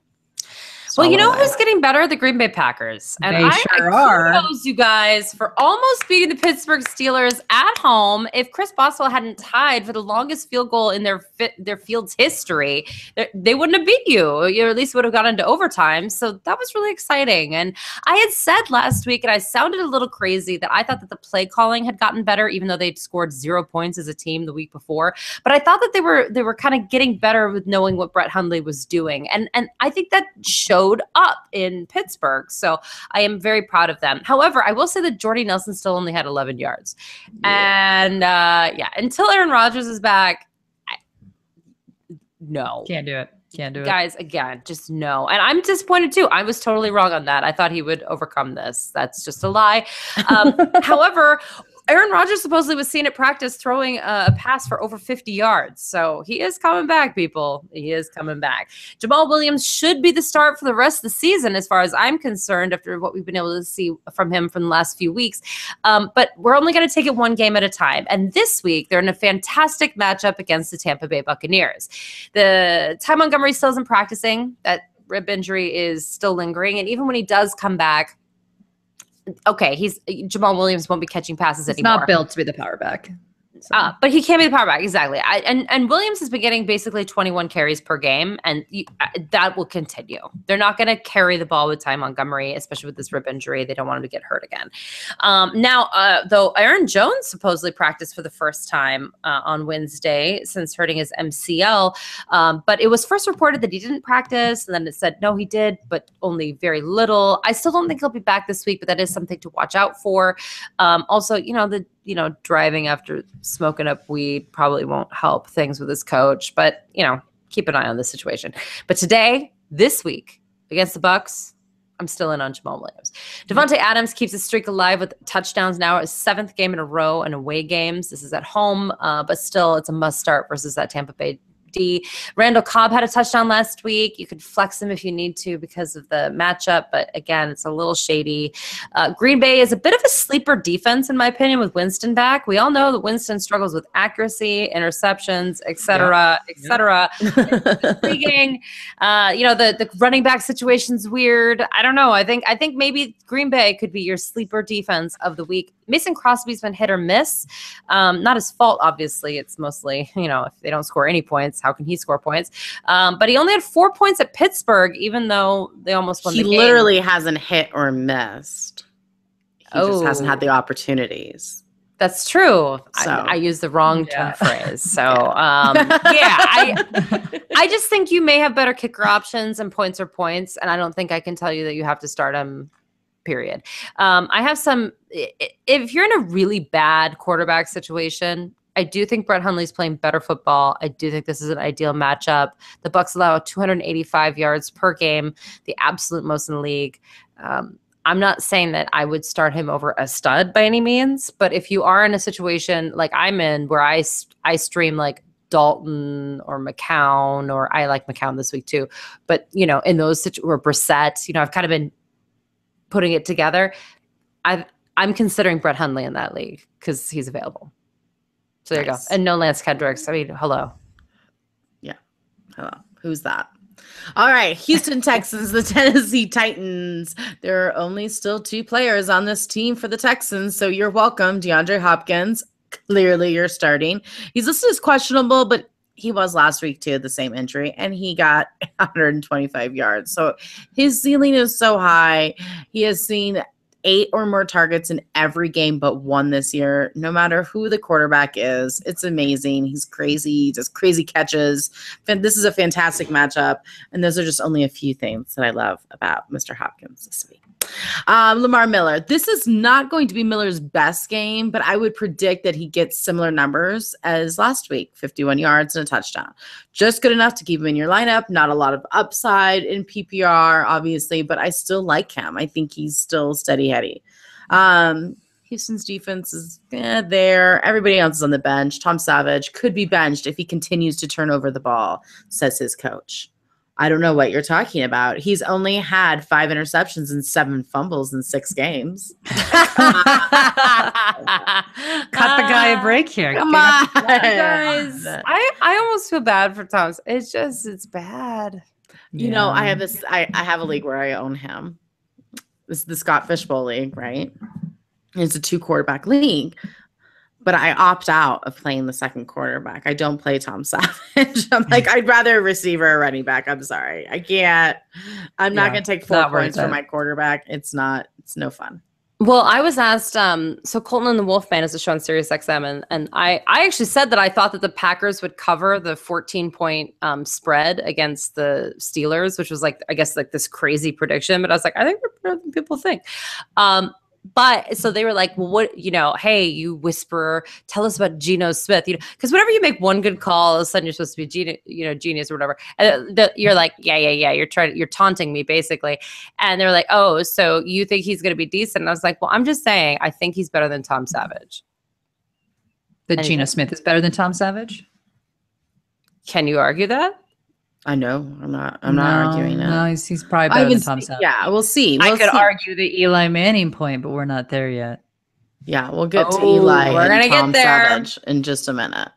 Well, you know who's getting better? The Green Bay Packers. And I kudos you guys for almost beating the Pittsburgh Steelers at home. If Chris Boswell hadn't tied for the longest field goal in their field's history, they wouldn't have beat you. You at least would have gone into overtime. So that was really exciting. And I had said last week, and I sounded a little crazy, that I thought that the play calling had gotten better, even though they'd scored 0 points as a team the week before. But I thought that they were kind of getting better with knowing what Brett Hundley was doing. And I think that showed up in Pittsburgh. So I am very proud of them. However, I will say that Jordy Nelson still only had 11 yards. Yeah. And until Aaron Rodgers is back, no. Can't do it. Guys, again, just no. And I'm disappointed too. I was totally wrong on that. I thought he would overcome this. That's just a lie. However, Aaron Rodgers supposedly was seen at practice throwing a pass for over 50 yards. So he is coming back, people. He is coming back. Jamal Williams should be the start for the rest of the season, as far as I'm concerned, after what we've been able to see from him from the last few weeks. But we're only going to take it one game at a time. And this week, they're in a fantastic matchup against the Tampa Bay Buccaneers. The Ty Montgomery still isn't practicing. That rib injury is still lingering. And even when he does come back, okay, Jamal Williams won't be catching passes anymore. He's not built to be the power back. So. But he can't be the power back, exactly. And Williams has been getting basically 21 carries per game, and that will continue. They're not going to carry the ball with Ty Montgomery, especially with this rib injury. They don't want him to get hurt again. Though Aaron Jones supposedly practiced for the first time on Wednesday since hurting his MCL, but it was first reported that he didn't practice, and then it said, no, he did, but only very little. I still don't think he'll be back this week, but that is something to watch out for. Also, driving after smoking up weed probably won't help things with his coach, but keep an eye on this situation. But this week against the Bucs, I'm still in on Jamal Williams. Devontae Adams keeps his streak alive with touchdowns now, his 7th game in a row in away games. This is at home, but still it's a must start versus that Tampa Bay D. Randall Cobb had a touchdown last week. You could flex him if you need to because of the matchup, but again, it's a little shady. Green Bay is a bit of a sleeper defense, in my opinion, with Winston back. We all know that Winston struggles with accuracy, interceptions, etc. Intriguing. The running back situation's weird. I don't know. I think maybe Green Bay could be your sleeper defense of the week. Mason Crosby's been hit or miss. Not his fault, obviously. It's mostly, if they don't score any points, how can he score points? But he only had 4 points at Pittsburgh, even though they almost won the game. He literally hasn't hit or missed. He just hasn't had the opportunities. That's true. So. I used the wrong term phrase. So, I just think you may have better kicker options, and points are points. And I don't think I can tell you that you have to start him, period. I have some, if you're in a really bad quarterback situation, I do think Brett Hundley's playing better football. I do think this is an ideal matchup. The Bucs allow 285 yards per game, the absolute most in the league. I'm not saying that I would start him over a stud by any means, but if you are in a situation like I'm in, where I stream like Dalton or McCown, or I like McCown this week too, but in those situations, or Brissett, I've kind of been putting it together. I'm considering Brett Hundley in that league because he's available. So there you go. And no Lance Kendricks. I mean, hello. Yeah. Hello. Who's that? All right, Houston Texans, the Tennessee Titans. There are only still 2 players on this team for the Texans, so you're welcome. DeAndre Hopkins, clearly you're starting. He's listed as questionable, but he was last week too, the same injury, and he got 125 yards. So his ceiling is so high. He has seen 8 or more targets in every game but one this year, no matter who the quarterback is. It's amazing. He's crazy. He does crazy catches. This is a fantastic matchup, and those are just only a few things that I love about Mr. Hopkins this week. Lamar Miller. This is not going to be Miller's best game, but I would predict that he gets similar numbers as last week, 51 yards and a touchdown. Just good enough to keep him in your lineup. Not a lot of upside in PPR, obviously, but I still like him. I think he's still steady Eddie. Houston's defense is there. Everybody else is on the bench. Tom Savage could be benched if he continues to turn over the ball, says his coach. I don't know what you're talking about. He's only had 5 interceptions and 7 fumbles in 6 games. Cut the guy a break here. Come on, guys. I almost feel bad for Thomas. It's bad. You know, I have a league where I own him. This is the Scott Fishbowl League, right? It's a 2 quarterback league. But I opt out of playing the second quarterback. I don't play Tom Savage. I'm like, I'd rather a receiver or running back. I'm sorry. I can't. I'm not going to take 4 points for my quarterback. It's no fun. Well, I was asked, so Colton and the Wolfman is a show on Sirius XM, and I actually said that I thought that the Packers would cover the 14-point spread against the Steelers, which was like, I guess, like this crazy prediction. But I was like, I think we're better than people think. But so they were like, well, what, hey, you whisperer, tell us about Geno Smith, because whenever you make one good call, all of a sudden you're supposed to be genius or whatever. And you're like, yeah. You're taunting me basically. And they're like, oh, so you think he's going to be decent? And I was like, well, I'm just saying, I think he's better than Tom Savage. That Geno Smith is better than Tom Savage? Can you argue that? I know. I'm not arguing that. No, he's probably better than Tom Savage. Yeah, we'll see. I could argue the Eli Manning point, but we're not there yet. Yeah, we'll get to Eli we're and gonna Tom get there. Savage in just a minute.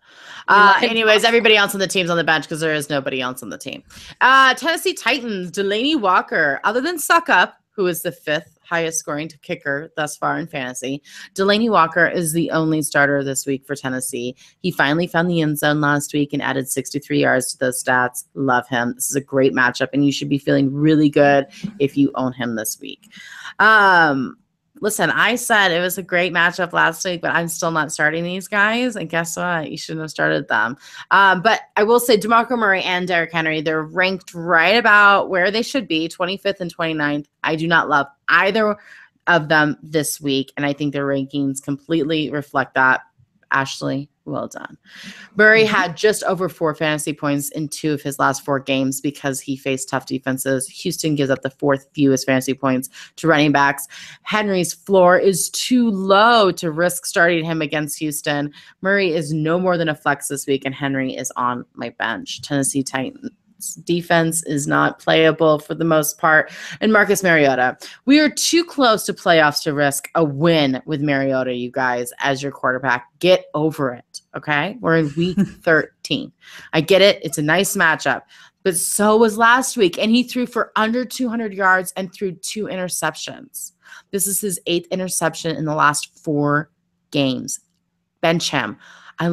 Anyways, everybody else on the team's on the bench because there is nobody else on the team. Tennessee Titans, Delaney Walker, other than Suck Up, who is the 5th highest scoring kicker thus far in fantasy. Delaney Walker is the only starter this week for Tennessee. He finally found the end zone last week and added 63 yards to those stats. Love him. This is a great matchup, and you should be feeling really good if you own him this week. Listen, I said it was a great matchup last week, but I'm still not starting these guys. And guess what? You shouldn't have started them. But I will say DeMarco Murray and Derrik Henry, they're ranked right about where they should be, 25th and 29th. I do not love either of them this week, and I think their rankings completely reflect that. Ashley, well done. Murray had just over 4 fantasy points in 2 of his last 4 games because he faced tough defenses. Houston gives up the 4th fewest fantasy points to running backs. Henry's floor is too low to risk starting him against Houston. Murray is no more than a flex this week, and Henry is on my bench. Tennessee Titans defense is not playable for the most part. And Marcus Mariota. We are too close to playoffs to risk a win with Mariota, you guys, as your quarterback. Get over it, okay? We're in week 13. I get it. It's a nice matchup. But so was last week, and he threw for under 200 yards and threw 2 interceptions. This is his 8th interception in the last 4 games. Bench him. I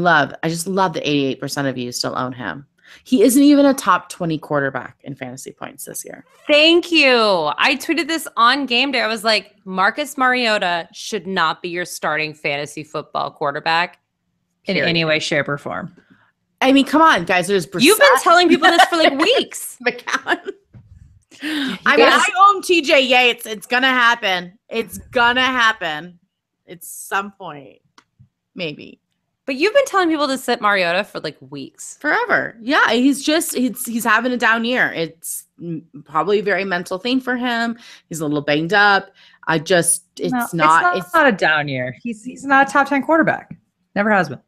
just love that 88% of you still own him. He isn't even a top 20 quarterback in fantasy points this year. Thank you. I tweeted this on game day. I was like, Marcus Mariota should not be your starting fantasy football quarterback. In any way, shape, or form. I mean, come on, guys. You've been telling people this for like weeks. McCown. I own TJ Yates. It's going to happen. It's some point. Maybe. But you've been telling people to sit Mariota for like weeks. Forever. Yeah, he's having a down year. It's probably a very mental thing for him. He's a little banged up. It's not a down year. He's not a top 10 quarterback. Never has been.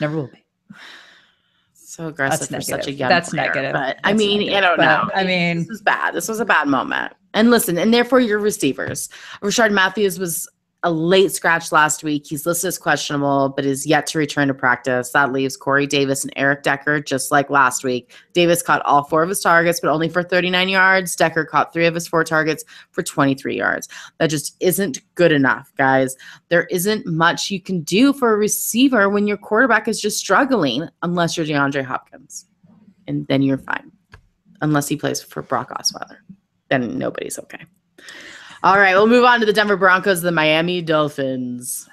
Never will be. So aggressive for such a young That's player. negative. But I mean, I don't know. I mean, this was bad. This was a bad moment. And listen, and therefore your receivers. Rashard Matthews was a late scratch last week. He's listed as questionable, but is yet to return to practice. That leaves Corey Davis and Eric Decker, just like last week. Davis caught all 4 of his targets, but only for 39 yards. Decker caught 3 of his 4 targets for 23 yards. That just isn't good enough, guys. There isn't much you can do for a receiver when your quarterback is just struggling, unless you're DeAndre Hopkins. And then you're fine. Unless he plays for Brock Osweiler. Then nobody's okay. All right, we'll move on to the Denver Broncos, the Miami Dolphins.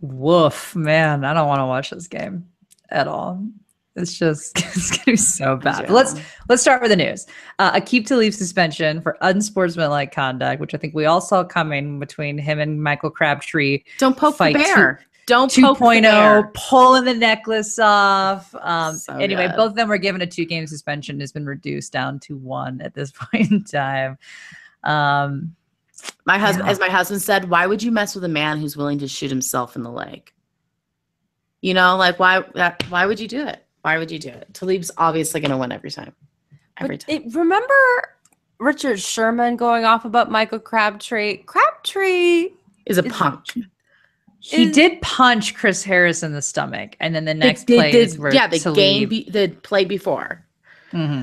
Woof, man. I don't want to watch this game at all. It's going to be so bad. Yeah. But let's start with the news. A keep to leave suspension for unsportsmanlike conduct, which I think we all saw coming between him and Michael Crabtree. Don't poke the bear. Don't 2.0, pulling the necklace off. Anyway, good. both of them were given a 2-game suspension. Has been reduced down to 1 at this point in time. My husband, as my husband said, why would you mess with a man who's willing to shoot himself in the leg? You know, like why would you do it? Why would you do it? Talib's obviously going to win every time. Remember Richard Sherman going off about Michael Crabtree? Crabtree is a punk. He did punch Chris Harris in the stomach, and then the next play the play before. Mm-hmm.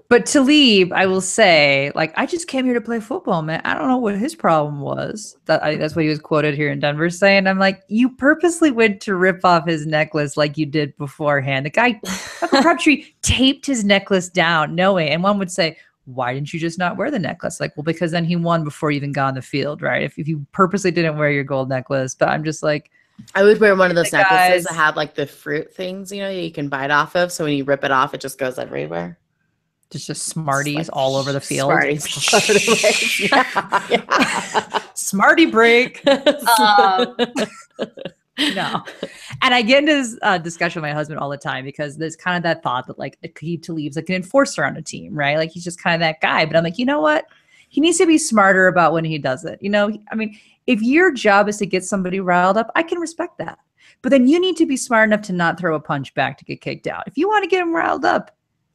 But Talib, I will say, like, I just came here to play football, man. I don't know what his problem was. That's what he was quoted here in Denver saying. I'm like, you purposely went to rip off his necklace like you did beforehand. The guy, Michael Crabtree, taped his necklace down, knowing. And one would say, why didn't you just not wear the necklace? Like, well, because then he won before you even got on the field, right? If you purposely didn't wear your gold necklace. But I'm just like, I would wear one of those necklaces that have like the fruit things, you know, you can bite off of. So when you rip it off, it just goes everywhere. Just Smarties all over the field. Smarties all over the place. Yeah. Smartie break. No. And I get into this discussion with my husband all the time because there's kind of that thought that like Aqib Talib's like an enforcer on a team, right? Like he's just kind of that guy. But I'm like, you know what? He needs to be smarter about when he does it. You know, I mean, if your job is to get somebody riled up, I can respect that. But then you need to be smart enough to not throw a punch back to get kicked out. If you want to get them riled up,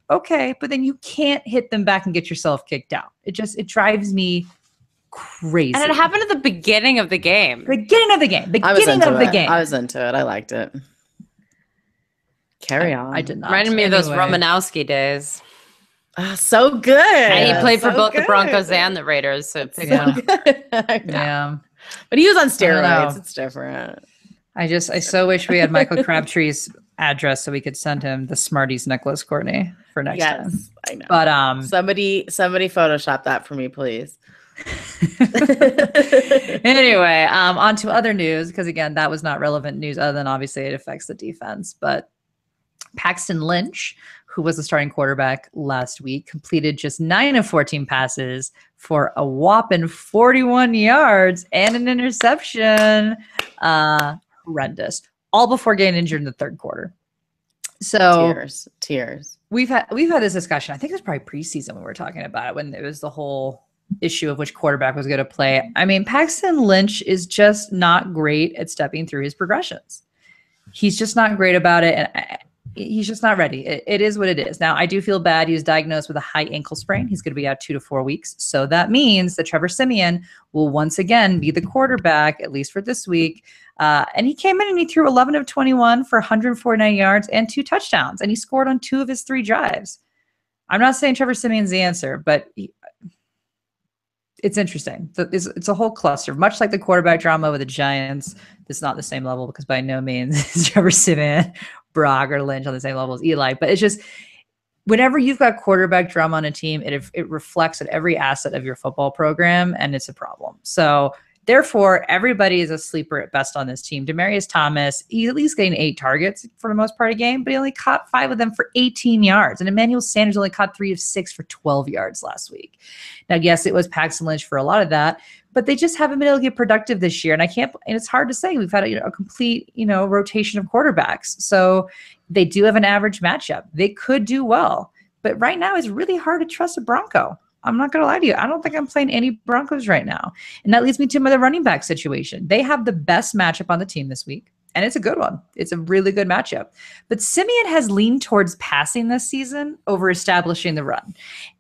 okay, but then you can't hit them back and get yourself kicked out. It drives me crazy. And it happened at the beginning of the game. Beginning of the game. I was into it. I liked it. Carry on. I did not. Reminded me of those Romanowski days. So good. And he played for both the Broncos and the Raiders. So it's yeah. But he was on steroids. It's different. I so wish we had Michael Crabtree's address so we could send him the Smarties necklace, Courtney, for next time. Yes, I know. But somebody Photoshop that for me, please. Anyway, on to other news, because again, that was not relevant news other than obviously it affects the defense. But Paxton Lynch, who was the starting quarterback last week, completed just 9 of 14 passes for a whopping 41 yards and an interception. Horrendous. All before getting injured in the third quarter. So tears. We've had this discussion. I think it was probably preseason when we were talking about it, when it was the whole issue of which quarterback was going to play. I mean, Paxton Lynch is just not great at stepping through his progressions. He's just not great about it, and he's just not ready. It is what it is. Now, I do feel bad. He was diagnosed with a high ankle sprain. He's going to be out 2 to 4 weeks. So that means that Trevor Siemian will once again be the quarterback, at least for this week. And he came in and he threw 11 of 21 for 149 yards and 2 touchdowns. And he scored on 2 of his 3 drives. I'm not saying Trevor Siemian's the answer, but it's interesting. It's a whole cluster, much like the quarterback drama with the Giants. It's not the same level because by no means is Trevor Siemian, Brock, or Lynch on the same level as Eli. But it's just whenever you've got quarterback drama on a team, it reflects at every asset of your football program, and it's a problem. So therefore, everybody is a sleeper at best on this team. Demaryius Thomas, he's at least getting 8 targets for the most part of the game, but he only caught 5 of them for 18 yards. And Emmanuel Sanders only caught 3 of 6 for 12 yards last week. Now, yes, it was Paxton Lynch for a lot of that, but they just haven't been able to get productive this year. And it's hard to say. We've had a complete, rotation of quarterbacks. So they do have an average matchup. They could do well, but right now it's really hard to trust a Bronco. I'm not going to lie to you. I don't think I'm playing any Broncos right now. And that leads me to the running back situation. They have the best matchup on the team this week. And it's a good one. It's a really good matchup. But Simeon has leaned towards passing this season over establishing the run.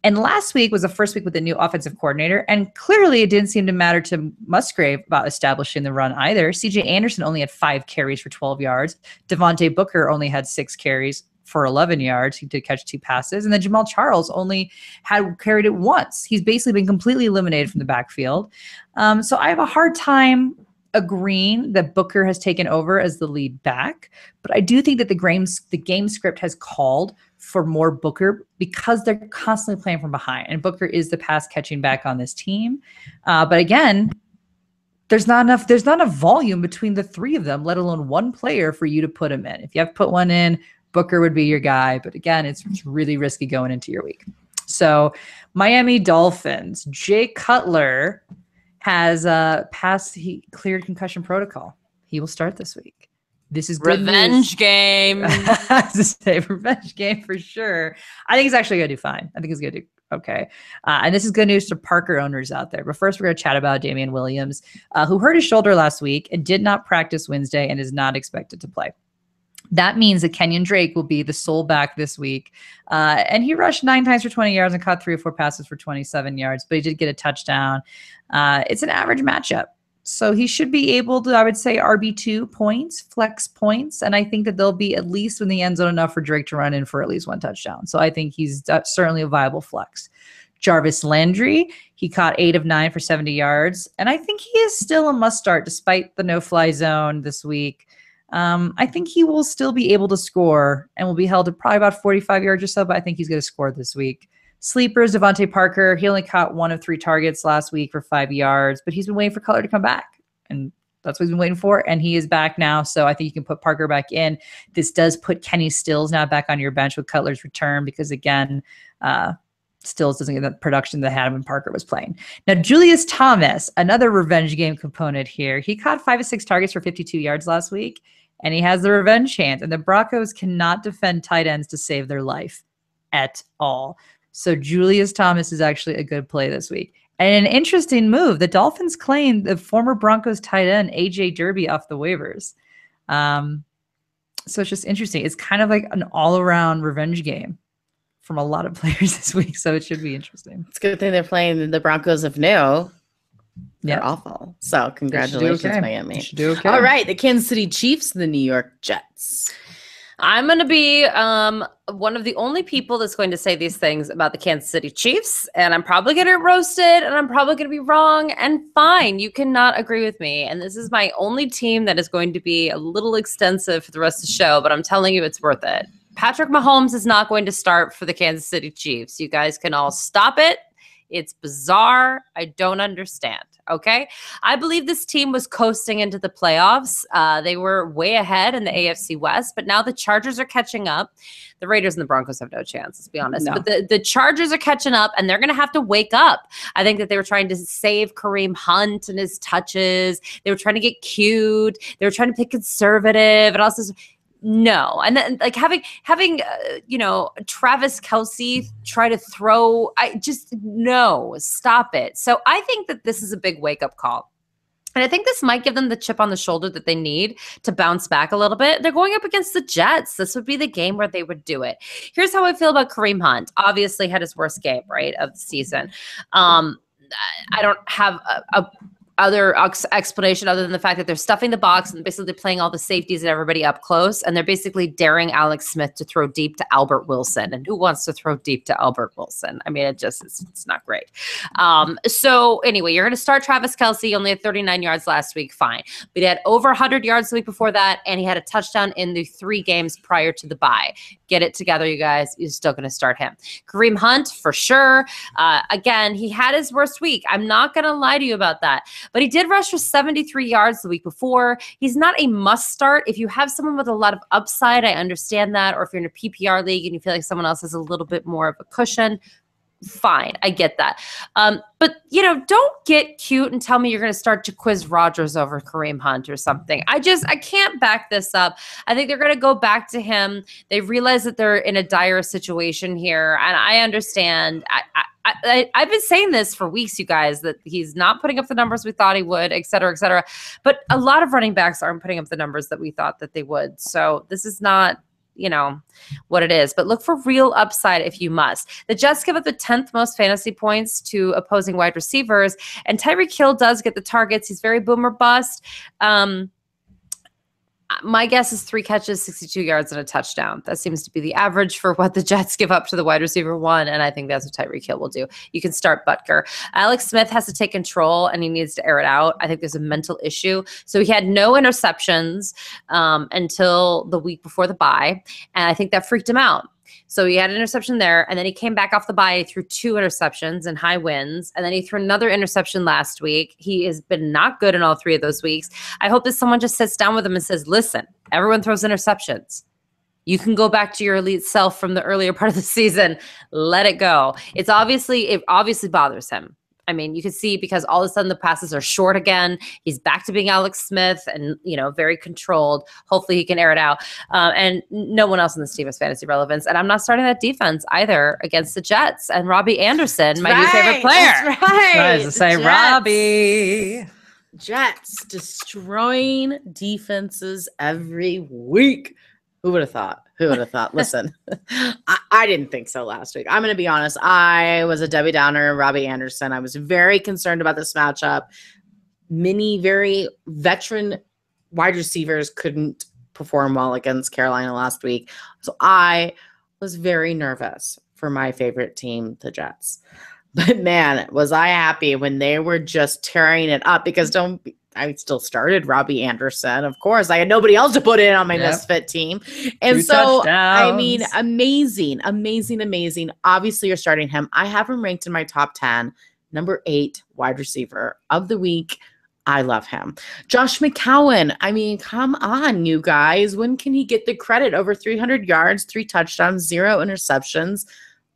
And last week was the first week with the new offensive coordinator. And clearly it didn't seem to matter to Musgrave about establishing the run either. CJ Anderson only had 5 carries for 12 yards. Devontae Booker only had 6 carries for 11 yards. He did catch 2 passes. And then Jamal Charles only had carried it once. He's basically been completely eliminated from the backfield. So I have a hard time agreeing that Booker has taken over as the lead back, but I do think that the game script has called for more Booker because they're constantly playing from behind, and Booker is the pass catching back on this team. But again, there's not enough volume between the 3 of them, let alone one player for you to put him in. If you have to put one in, Booker would be your guy. But again, it's really risky going into your week. So Miami Dolphins, Jay Cutler has he cleared concussion protocol. He will start this week. This is good revenge game. To say revenge game for sure. I think he's actually going to do fine. I think he's going to do okay. And this is good news to Parker owners out there. But first, we're going to chat about Damian Williams, who hurt his shoulder last week and did not practice Wednesday and is not expected to play. That means that Kenyon Drake will be the sole back this week. And he rushed 9 times for 20 yards and caught 3 or 4 passes for 27 yards, but he did get a touchdown. It's an average matchup. So he should be able to, I would say, RB2 points, flex points. And I think that they'll be at least in the end zone enough for Drake to run in for at least 1 touchdown. So I think he's certainly a viable flex. Jarvis Landry, he caught 8 of 9 for 70 yards. And I think he is still a must start despite the no-fly zone this week. I think he will still be able to score and will be held to probably about 45 yards or so, but I think he's going to score this week. Sleepers, Devontae Parker, he only caught 1 of 3 targets last week for 5 yards, but he's been waiting for Cutler to come back. And that's what he's been waiting for. And he is back now. So I think you can put Parker back in. This does put Kenny Stills now back on your bench with Cutler's return because, again, Stills doesn't get the production that had him when Parker was playing. Now, Julius Thomas, another revenge game component here. He caught 5 of 6 targets for 52 yards last week. And he has the revenge chance. And the Broncos cannot defend tight ends to save their life at all. So Julius Thomas is actually a good play this week. And an interesting move. The Dolphins claimed the former Broncos tight end, AJ Derby, off the waivers. So it's just interesting. It's kind of like an all-around revenge game from a lot of players this week. So it should be interesting. It's a good thing they're playing the Broncos of new. They're Yeah. awful. So congratulations, okay. Miami. Should do okay. All right, the Kansas City Chiefs, the New York Jets. I'm going to be one of the only people that's going to say these things about the Kansas City Chiefs, and I'm probably going to get roasted, and I'm probably going to be wrong, and fine. You cannot agree with me, and this is my only team that is going to be a little extensive for the rest of the show, but I'm telling you it's worth it. Patrick Mahomes is not going to start for the Kansas City Chiefs. You guys can all stop it. It's bizarre. I don't understand. Okay. I believe this team was coasting into the playoffs. They were way ahead in the AFC West, but now the Chargers are catching up. The Raiders and the Broncos have no chance, let's be honest. No. But the Chargers are catching up, and they're going to have to wake up. I think that they were trying to save Kareem Hunt and his touches. They were trying to get cute. They were trying to pick conservative. And also, no. And then like having Travis Kelce try to throw, no, stop it. So I think that this is a big wake up call. And I think this might give them the chip on the shoulder that they need to bounce back a little bit. They're going up against the Jets. This would be the game where they would do it. Here's how I feel about Kareem Hunt. Obviously had his worst game, right, of the season. I don't have a other explanation other than the fact that they're stuffing the box and basically playing all the safeties and everybody up close, and they're basically daring Alex Smith to throw deep to Albert Wilson. And who wants to throw deep to Albert Wilson? I mean, it's not great. So anyway, you're going to start Travis Kelce. He only had 39 yards last week. Fine. But he had over 100 yards the week before that, and he had a touchdown in the 3 games prior to the bye. Get it together, you guys. You're still going to start him. Kareem Hunt, for sure. Again, he had his worst week. I'm not going to lie to you about that. But he did rush for 73 yards the week before. He's not a must start. If you have someone with a lot of upside, I understand that. Or if you're in a PPR league and you feel like someone else has a little bit more of a cushion, fine. I get that. But, don't get cute and tell me you're going to start Jaquiz Rogers over Kareem Hunt or something. I can't back this up. I think they're going to go back to him. They realize that they're in a dire situation here. And I understand. I've been saying this for weeks, you guys, that he's not putting up the numbers we thought he would, et cetera, et cetera. But a lot of running backs aren't putting up the numbers that we thought that they would. So this is not, what it is. But look for real upside if you must. The Jets give up the 10th most fantasy points to opposing wide receivers, and Tyreek Hill does get the targets. He's very boom or bust. My guess is 3 catches, 62 yards, and a touchdown. That seems to be the average for what the Jets give up to the wide receiver one, and I think that's what Tyreek Hill will do. You can start Butker. Alex Smith has to take control, and he needs to air it out. I think there's a mental issue. So he had no interceptions until the week before the bye, and I think that freaked him out. So he had an interception there, and then he came back off the bye. He threw 2 interceptions and high wins, and then he threw another interception last week. He has been not good in all 3 of those weeks. I hope that someone just sits down with him and says, listen, everyone throws interceptions. You can go back to your elite self from the earlier part of the season. Let it go. It obviously bothers him. I mean, you can see because all of a sudden the passes are short again. He's back to being Alex Smith and, very controlled. Hopefully he can air it out. And no one else in this team has fantasy relevance. And I'm not starting that defense either against the Jets. And Robbie Anderson, my new favorite player. That's right. I was to say Jets. Robbie. Jets destroying defenses every week. Who would have thought? Listen, I didn't think so last week. I'm going to be honest. I was a Debbie Downer, Robbie Anderson. I was very concerned about this matchup. Many very veteran wide receivers couldn't perform well against Carolina last week. So I was very nervous for my favorite team, the Jets. But man, was I happy when they were just tearing it up because I still started Robbie Anderson. Of course, I had nobody else to put in on my misfit team. And 2 so, touchdowns. I mean, amazing. Obviously, you're starting him. I have him ranked in my top 10, number 8 wide receiver of the week. I love him. Josh McCown. I mean, come on, you guys. When can he get the credit? Over 300 yards, 3 touchdowns, 0 interceptions.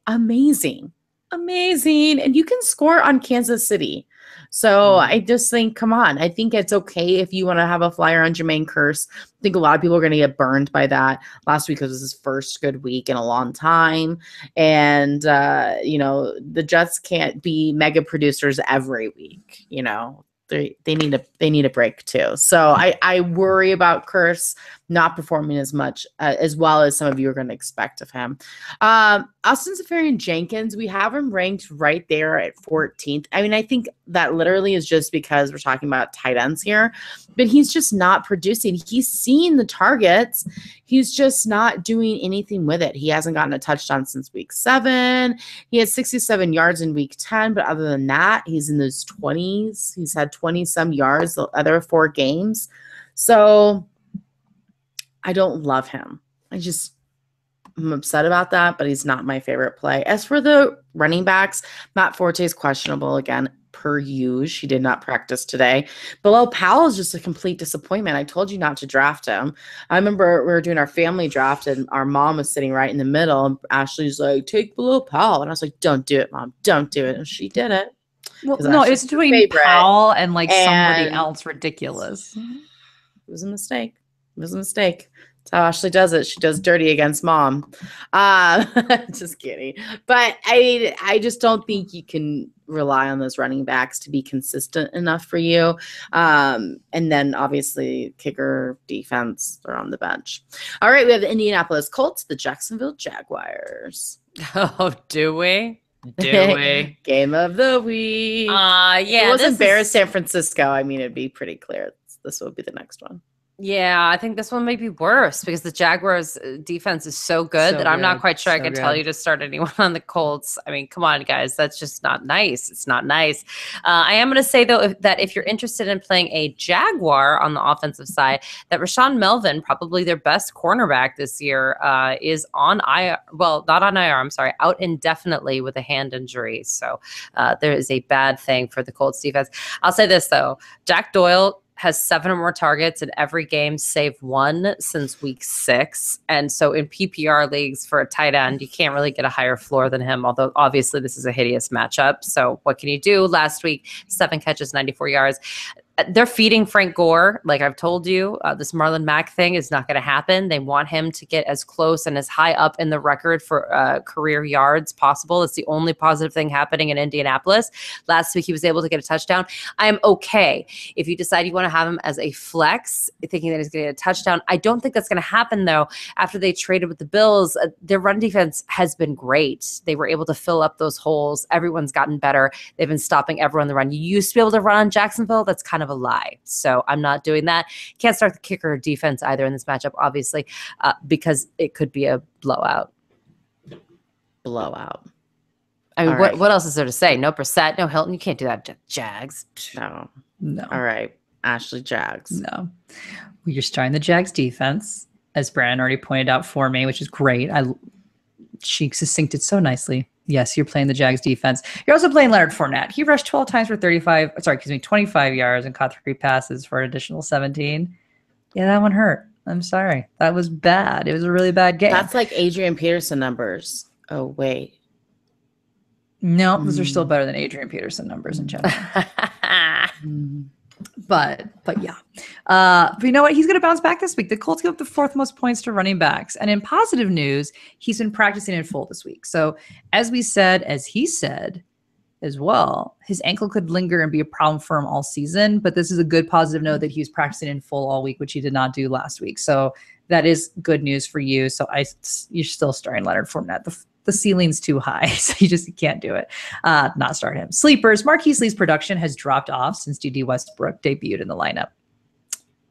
Amazing. And you can score on Kansas City. So I just think, come on. I think it's okay if you want to have a flyer on Jermaine Kearse. I think a lot of people are going to get burned by that. Last week was his first good week in a long time. And, the Jets can't be mega producers every week. They need a break too. So I worry about Kearse not performing as much as well as some of you are going to expect of him. Austin Arian Jenkins, we have him ranked right there at 14th. I mean, I think that literally is just because we're talking about tight ends here, but he's just not producing. He's seen the targets. He's just not doing anything with it. He hasn't gotten a touchdown since week 7. He had 67 yards in week 10, but other than that, he's in those 20s. He's had 20 some yards the other 4 games. So I don't love him. I'm upset about that, but he's not my favorite play. As for the running backs, Matt Forte is questionable again, per usual. He did not practice today. Bilal Powell is just a complete disappointment. I told you not to draft him. I remember we were doing our family draft, and our mom was sitting right in the middle, and Ashley's like, take Bilal Powell. And I was like, don't do it, Mom. Don't do it. And she did it. Well, no, it was between Powell and somebody else ridiculous. It was a mistake. That's how Ashley does it. She does dirty against Mom. Just kidding. But I just don't think you can rely on those running backs to be consistent enough for you. And then obviously kicker, defense, they're on the bench. All right, we have the Indianapolis Colts, the Jacksonville Jaguars. Oh, do we? Game of the week. Yeah. If it wasn't Bears San Francisco, I mean, it'd be pretty clear. This will be the next one. Yeah, I think this one may be worse because the Jaguars defense is so good that I'm not quite sure I can tell you to start anyone on the Colts. I mean, come on, guys. That's just not nice. It's not nice. I am going to say, though, that if you're interested in playing a Jaguar on the offensive side, that Rashawn Melvin, probably their best cornerback this year, is on IR. Well, not on IR. I'm sorry, out indefinitely with a hand injury. So there is a bad thing for the Colts defense. I'll say this, though. Jack Doyle has 7 or more targets in every game save 1 since week 6. And so in PPR leagues for a tight end, you can't really get a higher floor than him, although obviously this is a hideous matchup. So what can you do? Last week, 7 catches, 94 yards. they're feeding Frank Gore. Like I've told you, this Marlon Mack thing is not going to happen. They want him to get as close and as high up in the record for career yards possible. It's the only positive thing happening in Indianapolis. Last week, he was able to get a touchdown. I am okay if you decide you want to have him as a flex, thinking that he's going to get a touchdown. I don't think that's going to happen, though. After they traded with the Bills, their run defense has been great. They were able to fill up those holes. Everyone's gotten better. They've been stopping everyone on the run. You used to be able to run on Jacksonville. That's kind of a lie. So I'm not doing that. Can't start the kicker or defense either in this matchup, obviously, because it could be a blowout. Blowout. I mean, what else is there to say? No Brissett, no Hilton. You can't do that, Jags. No. All right. Ashley, Jags. No. You're starting the Jags defense, as Brandon already pointed out for me, which is great. She succincted so nicely. Yes, you're playing the Jags defense. You're also playing Leonard Fournette. He rushed 12 times for 25 yards and caught 3 passes for an additional 17. Yeah, that one hurt. I'm sorry. That was bad. It was a really bad game. That's like Adrian Peterson numbers. Oh, wait. No, those are still better than Adrian Peterson numbers in general. But yeah. But you know what? He's going to bounce back this week. The Colts give up the 4th most points to running backs. And in positive news, he's been practicing in full this week. So as he said as well, his ankle could linger and be a problem for him all season. But this is a good positive note that he was practicing in full all week, which he did not do last week. So that is good news for you. So you're still starting Leonard Fournette. The ceiling's too high, so you can't do it. Not start him. Sleepers. Marquis Lee's production has dropped off since D.D. Westbrook debuted in the lineup.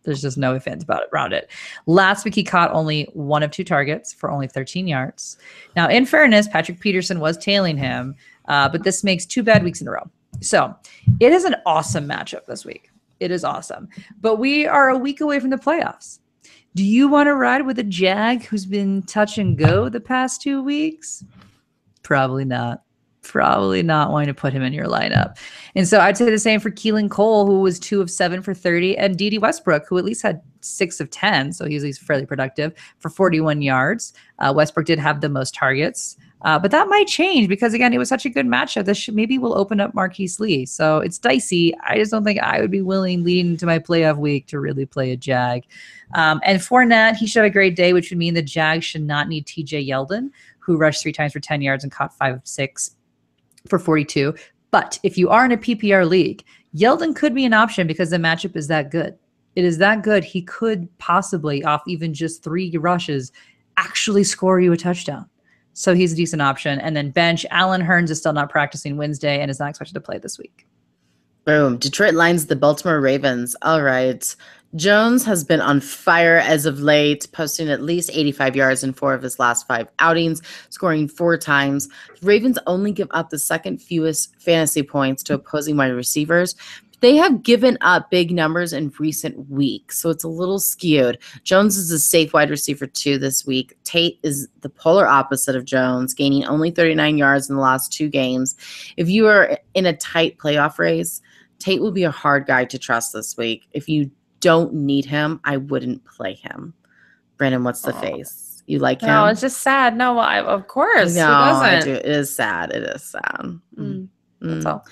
There's just no ifs, ands around it. Last week, he caught only 1 of 2 targets for only 13 yards. Now, in fairness, Patrick Peterson was tailing him, but this makes 2 bad weeks in a row. So it is an awesome matchup this week. It is awesome. But we are a week away from the playoffs. Do you want to ride with a Jag who's been touch and go the past 2 weeks? Probably not. Probably not wanting to put him in your lineup. And so I'd say the same for Keelan Cole, who was 2 of 7 for 30, and D.D. Westbrook, who at least had 6 of 10, so he's at least fairly productive, for 41 yards. Westbrook did have the most targets. But that might change because, again, it was such a good matchup. This maybe will open up Marquis Lee. So it's dicey. I just don't think I would be willing leading into my playoff week to really play a Jag. And Fournette, he should have a great day, which would mean the Jag should not need TJ Yeldon, who rushed 3 times for 10 yards and caught 5 of 6 for 42. But if you are in a PPR league, Yeldon could be an option because the matchup is that good. It is that good. He could possibly, off even just 3 rushes, actually score you a touchdown. So he's a decent option. And then bench, Allen Hurns is still not practicing Wednesday and is not expected to play this week. Boom. Detroit lines the Baltimore Ravens. All right. Jones has been on fire as of late, posting at least 85 yards in 4 of his last 5 outings, scoring 4 times. The Ravens only give up the 2nd fewest fantasy points to opposing wide receivers. They have given up big numbers in recent weeks, so it's a little skewed. Jones is a safe wide receiver 2 this week. Tate is the polar opposite of Jones, gaining only 39 yards in the last 2 games. If you are in a tight playoff race, Tate will be a hard guy to trust this week. If you don't need him, I wouldn't play him. Brandon, what's the face? You like him? No, it's just sad. No, of course. No, Who doesn't? I do. It is sad. It is sad. That's all.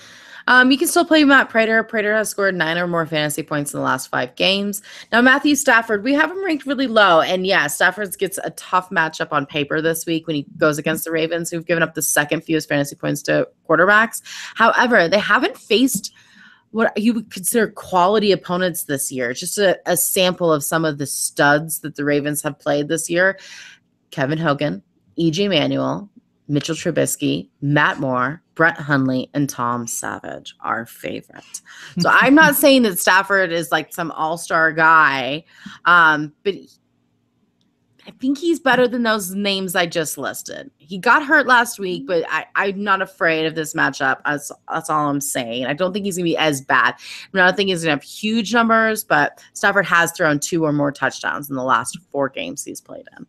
You can still play Matt Prater. Prater has scored 9 or more fantasy points in the last 5 games. Now, Matthew Stafford, we have him ranked really low. And yeah, Stafford gets a tough matchup on paper this week when he goes against the Ravens, who've given up the 2nd fewest fantasy points to quarterbacks. However, they haven't faced what you would consider quality opponents this year. Just a sample of some of the studs that the Ravens have played this year. Kevin Hogan, E.J. Manuel, Mitchell Trubisky, Matt Moore, Brett Hundley, and Tom Savage, our favorite. So I'm not saying that Stafford is like some all-star guy, but I think he's better than those names I just listed. He got hurt last week, but I'm not afraid of this matchup. That's all I'm saying. I don't think he's going to be as bad. I don't think he's going to have huge numbers, but Stafford has thrown 2 or more touchdowns in the last 4 games he's played in.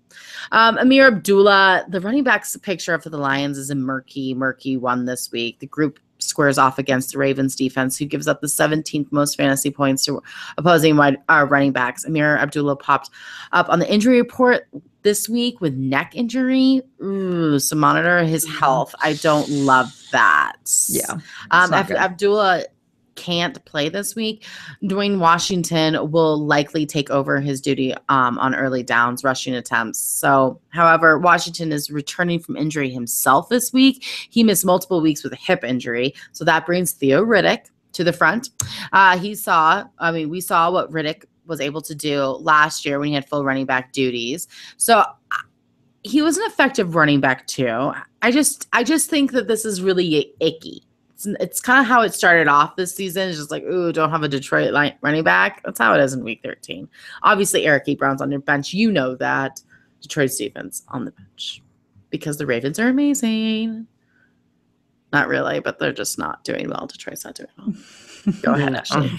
Amir Abdullah, the running back's picture for the Lions is a murky 1 this week. The group squares off against the Ravens defense, who gives up the 17th most fantasy points to opposing running backs. Amir Abdullah popped up on the injury report this week with neck injury. So monitor his health. I don't love that. Yeah. Abdullah can't play this week, Dwayne Washington will likely take over his duty on early downs, rushing attempts. So, however, Washington is returning from injury himself this week. He missed multiple weeks with a hip injury. So that brings Theo Riddick to the front. We saw what Riddick was able to do last year when he had full running back duties. So he was an effective running back too. I just think that this is really icky. It's kind of how it started off this season. It's just like, ooh, don't have a Detroit running back. That's how it is in week 13. Obviously, Eric Ebron's on your bench. You know that. Detroit's defense on the bench because the Ravens are amazing. Not really, but they're just not doing well. Detroit's not doing well. Go ahead, Ashley.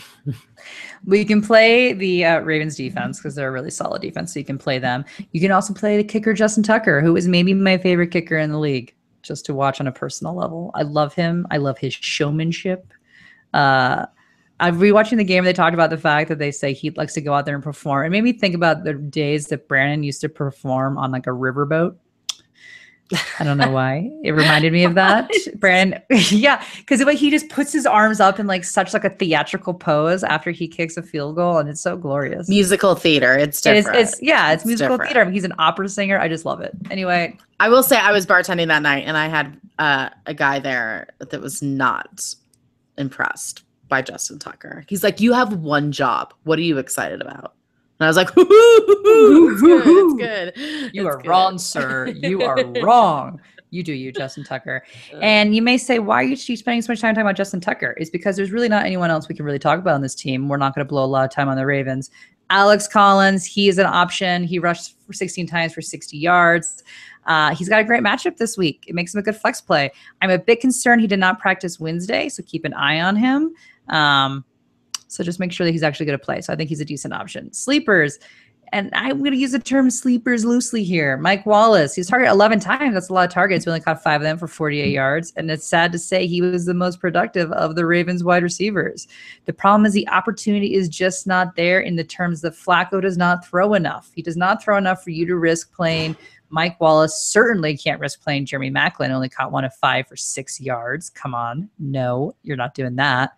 We can play the Ravens defense because they're a really solid defense, so you can play them. You can also play the kicker, Justin Tucker, who is maybe my favorite kicker in the league, just to watch on a personal level. I love him. I love his showmanship. I'm rewatching the game. They talked about the fact that they say he likes to go out there and perform. It made me think about the days that Brandon used to perform on like a riverboat. I don't know why. It reminded me of that. Brandon, yeah, because the way he just puts his arms up in like such like a theatrical pose after he kicks a field goal, and it's so glorious. Musical theater. It's different. It's musical theater. I mean, he's an opera singer. I just love it. Anyway, I will say I was bartending that night, and I had a guy there that was not impressed by Justin Tucker. He's like, "You have one job. What are you excited about?" And I was like, it's good. You are wrong, sir. You are wrong. You do you, Justin Tucker. And you may say, why are you spending so much time talking about Justin Tucker? It's because there's really not anyone else we can really talk about on this team. We're not going to blow a lot of time on the Ravens. Alex Collins, he is an option. He rushed for 16 times for 60 yards. He's got a great matchup this week. It makes him a good flex play. I'm a bit concerned he did not practice Wednesday, so keep an eye on him. So just make sure that he's actually going to play. So I think he's a decent option. Sleepers, and I'm going to use the term sleepers loosely here. Mike Wallace, he's targeted 11 times. That's a lot of targets. We only caught 5 of them for 48 yards. And it's sad to say he was the most productive of the Ravens wide receivers. The problem is the opportunity is just not there in the terms that Flacco does not throw enough. He does not throw enough for you to risk playing. Mike Wallace certainly can't risk playing Jeremy Maclin. Only caught 1 of 5 for 6 yards. Come on. No, you're not doing that.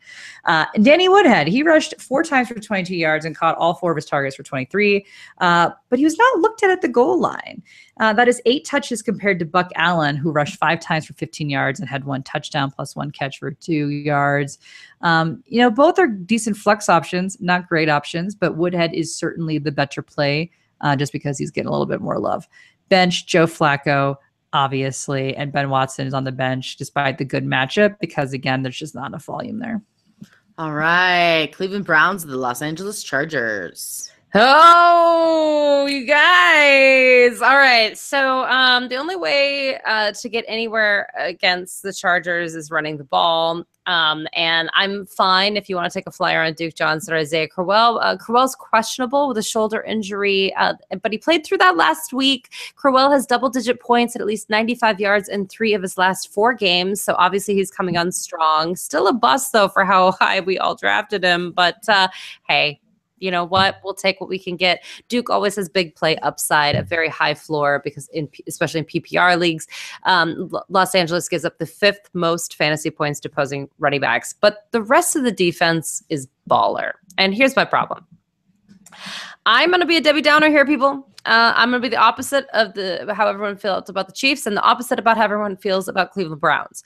Danny Woodhead, he rushed 4 times for 22 yards and caught all 4 of his targets for 23. But he was not looked at the goal line. That is 8 touches compared to Buck Allen, who rushed 5 times for 15 yards and had 1 touchdown plus 1 catch for 2 yards. Both are decent flex options, not great options, but Woodhead is certainly the better play just because he's getting a little bit more love. Bench, Joe Flacco, obviously, and Ben Watson is on the bench despite the good matchup because, again, there's just not enough volume there. All right. Cleveland Browns, the Los Angeles Chargers. Oh, you guys. All right. So the only way to get anywhere against the Chargers is running the ball. And I'm fine if you want to take a flyer on Duke Johnson or Isaiah Crowell. Crowell's questionable with a shoulder injury, but he played through that last week. Crowell has double-digit points at least 95 yards in 3 of his last 4 games. So obviously he's coming on strong. Still a bust, though, for how high we all drafted him. But hey, you know what? We'll take what we can get. Duke always has big play upside, a very high floor because especially in PPR leagues, Los Angeles gives up the 5th most fantasy points to opposing running backs. But the rest of the defense is baller. And here's my problem. I'm going to be a Debbie Downer here, people. I'm going to be the opposite of how everyone feels about the Chiefs and the opposite about how everyone feels about Cleveland Browns.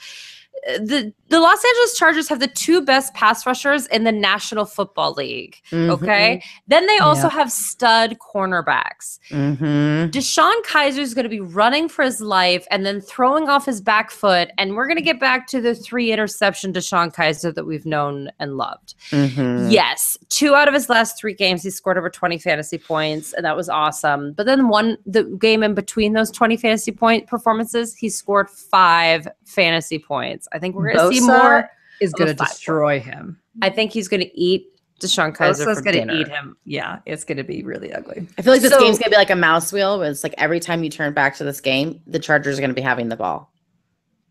The Los Angeles Chargers have the 2 best pass rushers in the National Football League. Okay. Then they also have stud cornerbacks. DeShone Kizer is going to be running for his life and then throwing off his back foot. And we're going to get back to the 3 interception DeShone Kizer that we've known and loved. Yes. 2 out of his last 3 games, he scored over 20 fantasy points. And that was awesome. But then the game in between those 20 fantasy point performances, he scored 5 fantasy points. I think we're going to see more. Is going to destroy him. I think he's going to eat DeShone Kizer for going to eat him. Yeah, it's going to be really ugly. I feel like this game's going to be like a mouse wheel where it's like every time you turn back to this game, the Chargers are going to be having the ball.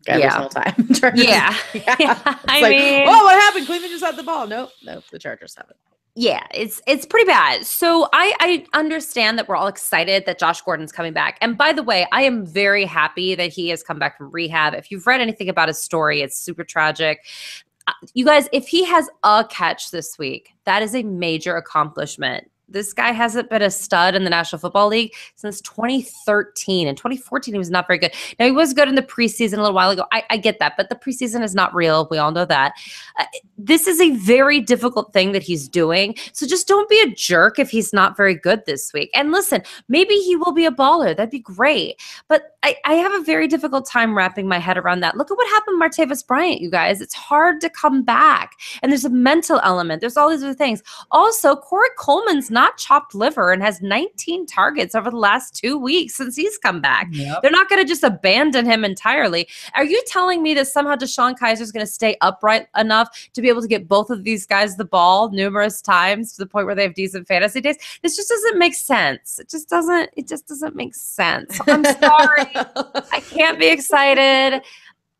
Every single time. Yeah. I mean, oh, what happened? Cleveland just had the ball. Nope, the Chargers have it. Yeah, it's pretty bad. So I understand that we're all excited that Josh Gordon's coming back. And by the way, I am very happy that he has come back from rehab. If you've read anything about his story, it's super tragic. You guys, if he has a catch this week, that is a major accomplishment. This guy hasn't been a stud in the National Football League since 2013. In 2014, he was not very good. Now, he was good in the preseason a little while ago. I get that, but the preseason is not real. We all know that. This is a very difficult thing that he's doing. So just don't be a jerk if he's not very good this week. And listen, maybe he will be a baller. That'd be great. But I have a very difficult time wrapping my head around that. Look at what happened to Martavis Bryant, you guys. It's hard to come back. And there's a mental element. There's all these other things. Also, Cory Coleman's not chopped liver and has 19 targets over the last 2 weeks since he's come back. Yep. They're not going to just abandon him entirely. Are you telling me that somehow Deshaun Kaiser is going to stay upright enough to be able to get both of these guys the ball numerous times to the point where they have decent fantasy days? This just doesn't make sense. It just doesn't make sense. I'm sorry. I can't be excited.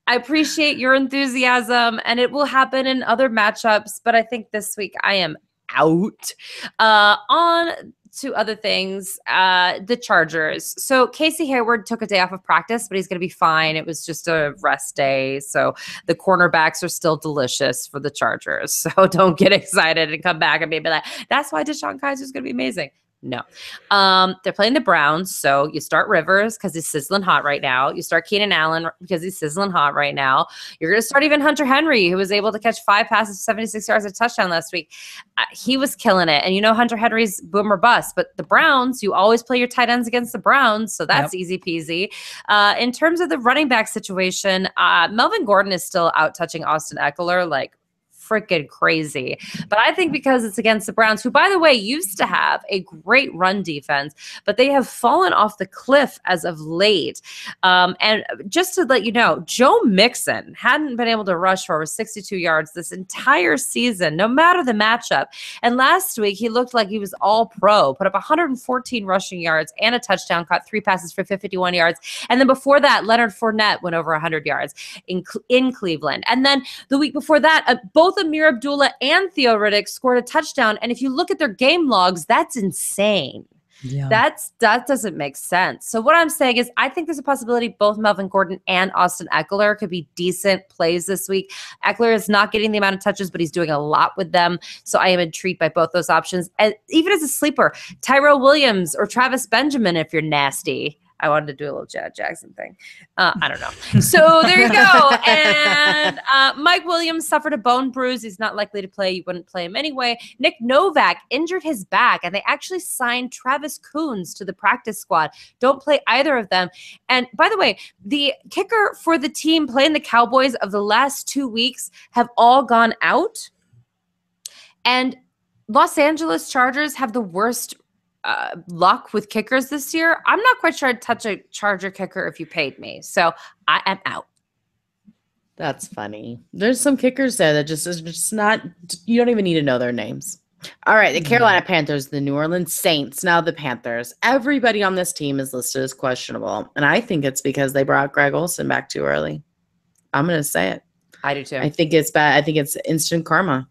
I appreciate your enthusiasm, and it will happen in other matchups, but I think this week I am out. On to other things, the Chargers. So Casey Hayward took a day off of practice, but he's going to be fine. It was just a rest day. So the cornerbacks are still delicious for the Chargers. So don't get excited and come back and be like, that's why Deshaun Kaiser is going to be amazing. No. They're playing the Browns, so you start Rivers because he's sizzling hot right now. You start Keenan Allen because he's sizzling hot right now. You're going to start even Hunter Henry, who was able to catch 5 passes, 76 yards, a touchdown last week. He was killing it. And you know Hunter Henry's boom or bust, but the Browns, you always play your tight ends against the Browns, so that's easy peasy. In terms of the running back situation, Melvin Gordon is still out touching Austin Eckler, like, freaking crazy. But I think because it's against the Browns, who, by the way, used to have a great run defense, but they have fallen off the cliff as of late. And just to let you know, Joe Mixon hadn't been able to rush for over 62 yards this entire season, no matter the matchup. And last week, he looked like he was all pro, put up 114 rushing yards and a touchdown, caught 3 passes for 51 yards. And then before that, Leonard Fournette went over 100 yards in Cleveland. And then the week before that, both Amir Abdullah and Theo Riddick scored a touchdown. And if you look at their game logs, that's insane. Yeah. That doesn't make sense. So what I'm saying is I think there's a possibility both Melvin Gordon and Austin Eckler could be decent plays this week. Eckler is not getting the amount of touches, but he's doing a lot with them. So I am intrigued by both those options. And even as a sleeper, Tyrod Williams or Travis Benjamin, if you're nasty. I wanted to do a little Janet Jackson thing. I don't know. So there you go. And Mike Williams suffered a bone bruise. He's not likely to play. You wouldn't play him anyway. Nick Novak injured his back, and they actually signed Travis Coons to the practice squad. Don't play either of them. And by the way, the kicker for the team playing the Cowboys of the last 2 weeks have all gone out. And Los Angeles Chargers have the worst luck with kickers this year. I'm not quite sure I'd touch a Charger kicker if you paid me. So I am out. That's funny. There's some kickers there that just not, you don't even need to know their names. All right, the Carolina Panthers, the New Orleans Saints, now the Panthers. Everybody on this team is listed as questionable. And I think it's because they brought Greg Olsen back too early. I'm going to say it. I do too. I think it's bad. I think it's instant karma.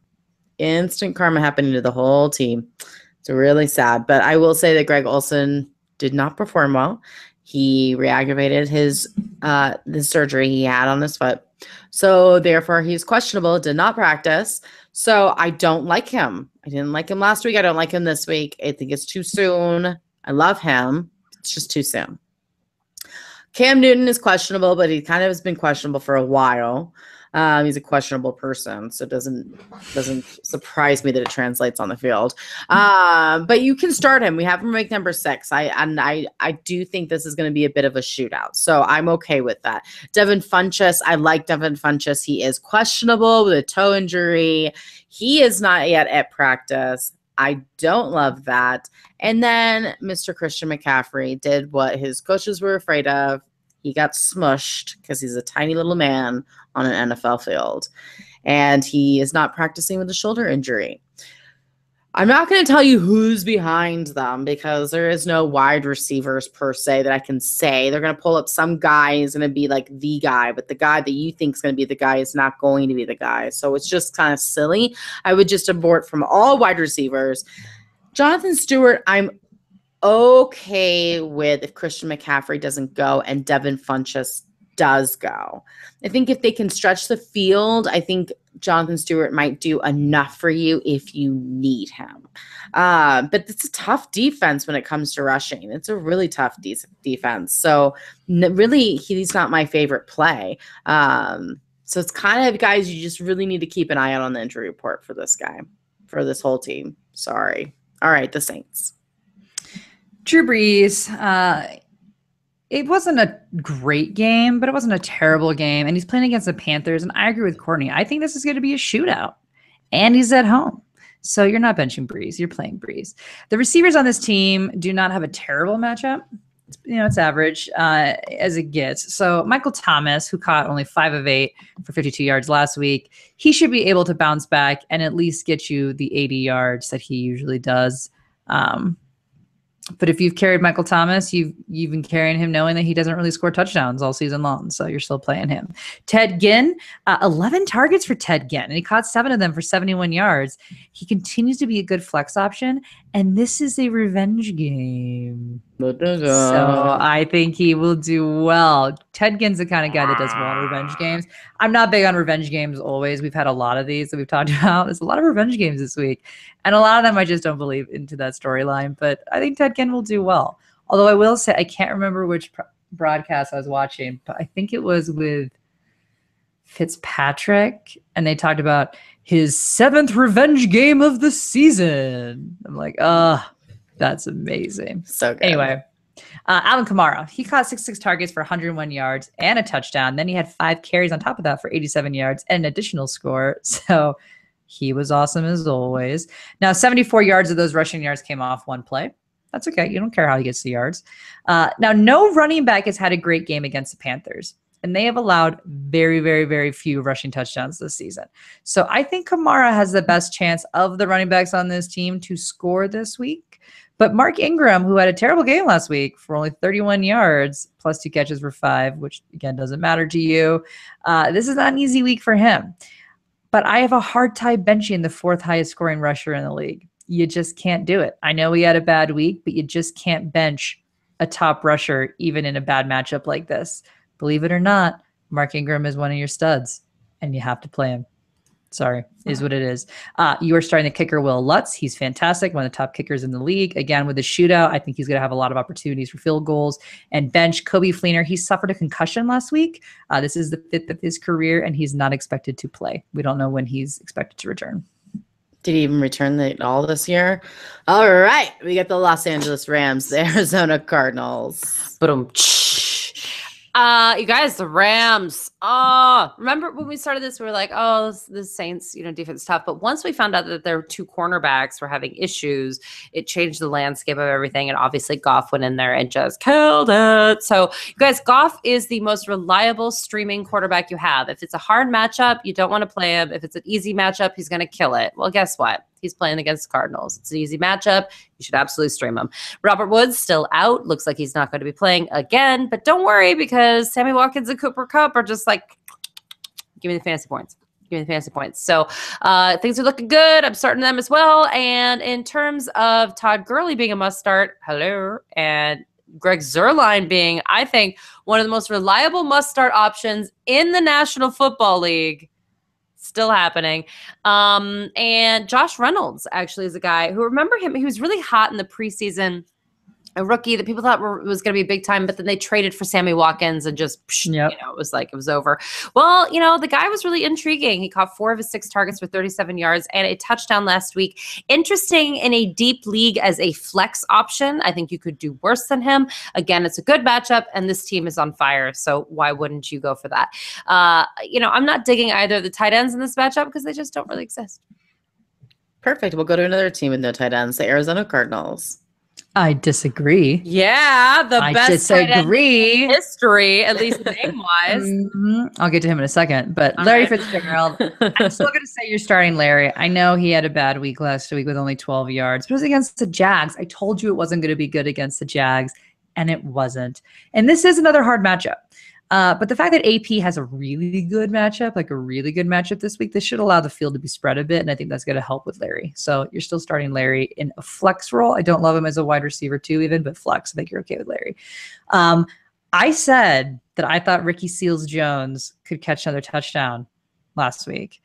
Instant karma happening to the whole team. It's really sad, but I will say that Greg Olsen did not perform well. He re-aggravated his the surgery he had on his foot. So therefore he's questionable, did not practice. So I don't like him. I didn't like him last week. I don't like him this week. I think it's too soon. I love him. It's just too soon. Cam Newton is questionable, but he kind of has been questionable for a while. He's a questionable person, so it doesn't surprise me that it translates on the field. But you can start him. We have him ranked number 6. I do think this is going to be a bit of a shootout, so I'm okay with that. Devin Funchess, I like Devin Funchess. He is questionable with a toe injury. He is not yet at practice. I don't love that. And then Mr. Christian McCaffrey did what his coaches were afraid of. He got smushed because he's a tiny little man on an NFL field. And he is not practicing with a shoulder injury. I'm not going to tell you who's behind them because there is no wide receivers per se that I can say. They're going to pull up some guy who's going to be like the guy, but the guy that you think is going to be the guy is not going to be the guy. So it's just kind of silly. I would just abort from all wide receivers. Jonathan Stewart, I'm okay with if Christian McCaffrey doesn't go and Devin Funchess does go. I think if they can stretch the field, I think Jonathan Stewart might do enough for you if you need him. But it's a tough defense when it comes to rushing. It's a really tough defense. So really, he's not my favorite play. So it's kind of guys you just really need to keep an eye out on the injury report for this guy, for this whole team. Sorry. All right, the Saints. Drew Brees. It wasn't a great game, but it wasn't a terrible game. And he's playing against the Panthers. And I agree with Courtney. I think this is going to be a shootout. And he's at home. So you're not benching Brees. You're playing Brees. The receivers on this team do not have a terrible matchup. It's average as it gets. So Michael Thomas, who caught only 5 of 8 for 52 yards last week, he should be able to bounce back and at least get you the 80 yards that he usually does. But if you've carried Michael Thomas, you've been carrying him knowing that he doesn't really score touchdowns all season long. So you're still playing him. Ted Ginn, 11 targets for Ted Ginn, and he caught 7 of them for 71 yards. He continues to be a good flex option, and this is a revenge game. So I think he will do well. Ted Ginn's the kind of guy that does well in revenge games. I'm not big on revenge games always. We've had a lot of these that we've talked about. There's a lot of revenge games this week. And a lot of them I just don't believe into that storyline. But I think Ted Ginn will do well. Although I will say, I can't remember which broadcast I was watching, but I think it was with Fitzpatrick. And they talked about his 7th revenge game of the season. I'm like, that's amazing. So good. Anyway, Alvin Kamara, he caught 6 targets for 101 yards and a touchdown. Then he had 5 carries on top of that for 87 yards and an additional score. So he was awesome as always. Now, 74 yards of those rushing yards came off one play. That's okay. You don't care how he gets the yards. Now, no running back has had a great game against the Panthers. And they have allowed very, very, very few rushing touchdowns this season. So I think Kamara has the best chance of the running backs on this team to score this week. But Mark Ingram, who had a terrible game last week for only 31 yards, plus 2 catches for 5, which, again, doesn't matter to you. This is not an easy week for him. But I have a hard time benching the 4th highest scoring rusher in the league. You just can't do it. I know he had a bad week, but you just can't bench a top rusher even in a bad matchup like this. Believe it or not, Mark Ingram is one of your studs, and you have to play him. Sorry, is what it is. You are starting the kicker, Will Lutz. He's fantastic, one of the top kickers in the league. Again, with the shootout, I think he's going to have a lot of opportunities for field goals. And bench Kobe Fleener. He suffered a concussion last week. This is the 5th of his career, and he's not expected to play. We don't know when he's expected to return. Did he even return at all this year? All right, we got the Los Angeles Rams, the Arizona Cardinals. You guys, the Rams. Remember when we started this, we were like, the Saints, defense is tough. But once we found out that their 2 cornerbacks were having issues, it changed the landscape of everything. And obviously Goff went in there and just killed it. So you guys, Goff is the most reliable streaming quarterback you have. If it's a hard matchup, you don't want to play him. If it's an easy matchup, he's going to kill it. Well, guess what? He's playing against the Cardinals. It's an easy matchup. You should absolutely stream him. Robert Woods still out. Looks like he's not going to be playing again. But don't worry, because Sammy Watkins and Cooper Kupp are just like, give me the fantasy points. Give me the fantasy points. So things are looking good. I'm starting them as well. And in terms of Todd Gurley being a must start, and Greg Zuerlein being, I think, one of the most reliable must start options in the National Football League. Still happening. And Josh Reynolds actually is a guy who, remember him, he was really hot in the preseason, a rookie that people thought was going to be big time, but then they traded for Sammy Watkins and just, it was over. Well, the guy was really intriguing. He caught 4 of his 6 targets for 37 yards and a touchdown last week. Interesting in a deep league as a flex option. I think you could do worse than him. Again, it's a good matchup and this team is on fire. So why wouldn't you go for that? I'm not digging either of the tight ends in this matchup because they just don't really exist. Perfect. We'll go to another team with no tight ends, the Arizona Cardinals. I disagree. Yeah, I disagree. In history, at least name-wise. I'll get to him in a second. But Larry Fitzgerald, I'm still going to say you're starting Larry. I know he had a bad week last week with only 12 yards. But it was against the Jags. I told you it wasn't going to be good against the Jags, and it wasn't. And this is another hard matchup. But the fact that AP has a really good matchup, this week, this should allow the field to be spread a bit. And I think that's going to help with Larry. So you're still starting Larry in a flex role. I don't love him as a wide receiver too, even, but flex. I think you're okay with Larry. I said that I thought Ricky Seals-Jones could catch another touchdown last week.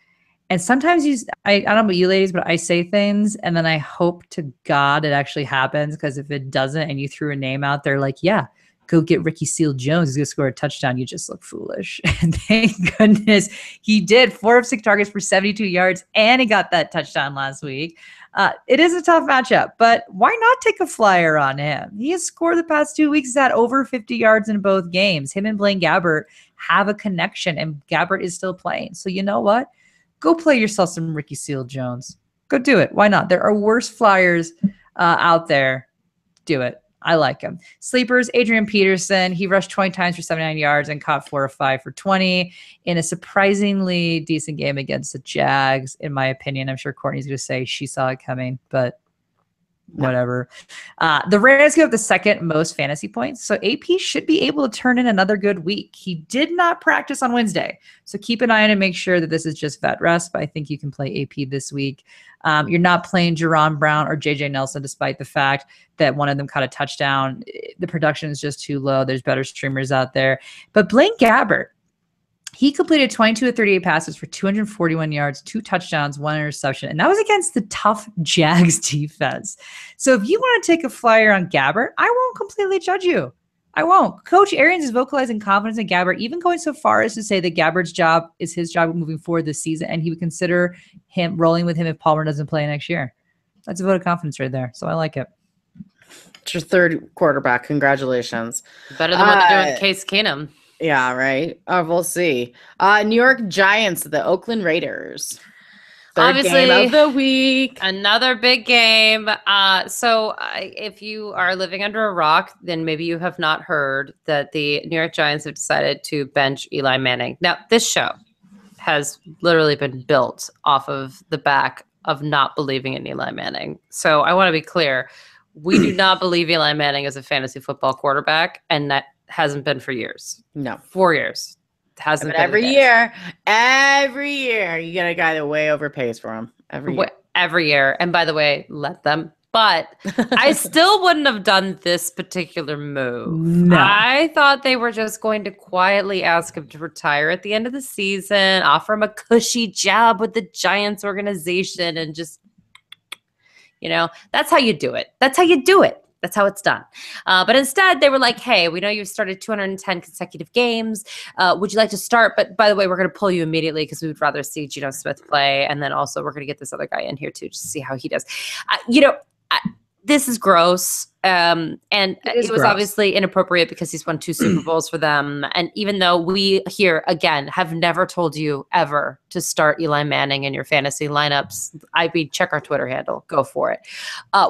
And sometimes I don't know about you ladies, but I say things and then I hope to God it actually happens, because if it doesn't and you threw a name out there like, yeah, go get Ricky Seals-Jones, he's going to score a touchdown, you just look foolish. And thank goodness he did. 4 of 6 targets for 72 yards, and he got that touchdown last week. It is a tough matchup, but why not take a flyer on him? He has scored the past 2 weeks. He's had over 50 yards in both games. Him and Blaine Gabbert have a connection, and Gabbert is still playing. So you know what? Go play yourself some Ricky Seals-Jones. Go do it. Why not? There are worse flyers out there. Do it. I like him. Sleepers, Adrian Peterson. He rushed 20 times for 79 yards and caught 4 of 5 for 20 in a surprisingly decent game against the Jags, in my opinion. I'm sure Courtney's going to say she saw it coming, but whatever. The Rams give up the second most fantasy points, so AP should be able to turn in another good week. He did not practice on Wednesday, so keep an eye on it and make sure that this is just vet rest, but I think you can play AP this week. You're not playing Jerron Brown or JJ Nelson, despite the fact that one of them caught a touchdown. The production is just too low. There's better streamers out there. But Blaine Gabbert, he completed 22 of 38 passes for 241 yards, 2 touchdowns, 1 interception, and that was against the tough Jags defense. So if you want to take a flyer on Gabbert, I won't completely judge you. I won't. Coach Arians is vocalizing confidence in Gabbert, even going so far as to say that Gabbert's job is his job moving forward this season, and he would consider him rolling with him if Palmer doesn't play next year. That's a vote of confidence right there. So I like it. It's your 3rd quarterback. Congratulations. Better than what they're doing with Case Keenum. Yeah, right. We'll see. New York Giants, the Oakland Raiders. Obviously, game of the week. Another big game. If you are living under a rock, then maybe you have not heard that the New York Giants have decided to bench Eli Manning. Now, this show has literally been built off of the back of not believing in Eli Manning. So I want to be clear. We do not believe Eli Manning is a fantasy football quarterback, and that hasn't been for years. No. 4 years. Hasn't been every year you get a guy that way overpays for him every year. And by the way, let them. But I still wouldn't have done this particular move. No. I thought they were just going to quietly ask him to retire at the end of the season, offer him a cushy job with the Giants organization, and just, that's how you do it. That's how you do it. That's how it's done. But instead, they were like, hey, we know you've started 210 consecutive games. Would you like to start? But by the way, we're going to pull you immediately because we would rather see Geno Smith play. And then also we're going to get this other guy in here too, just to see how he does. This is gross. And it was obviously inappropriate because he's won 2 Super Bowls for them. And even though we here, again, have never told you ever to start Eli Manning in your fantasy lineups, check our Twitter handle. Go for it.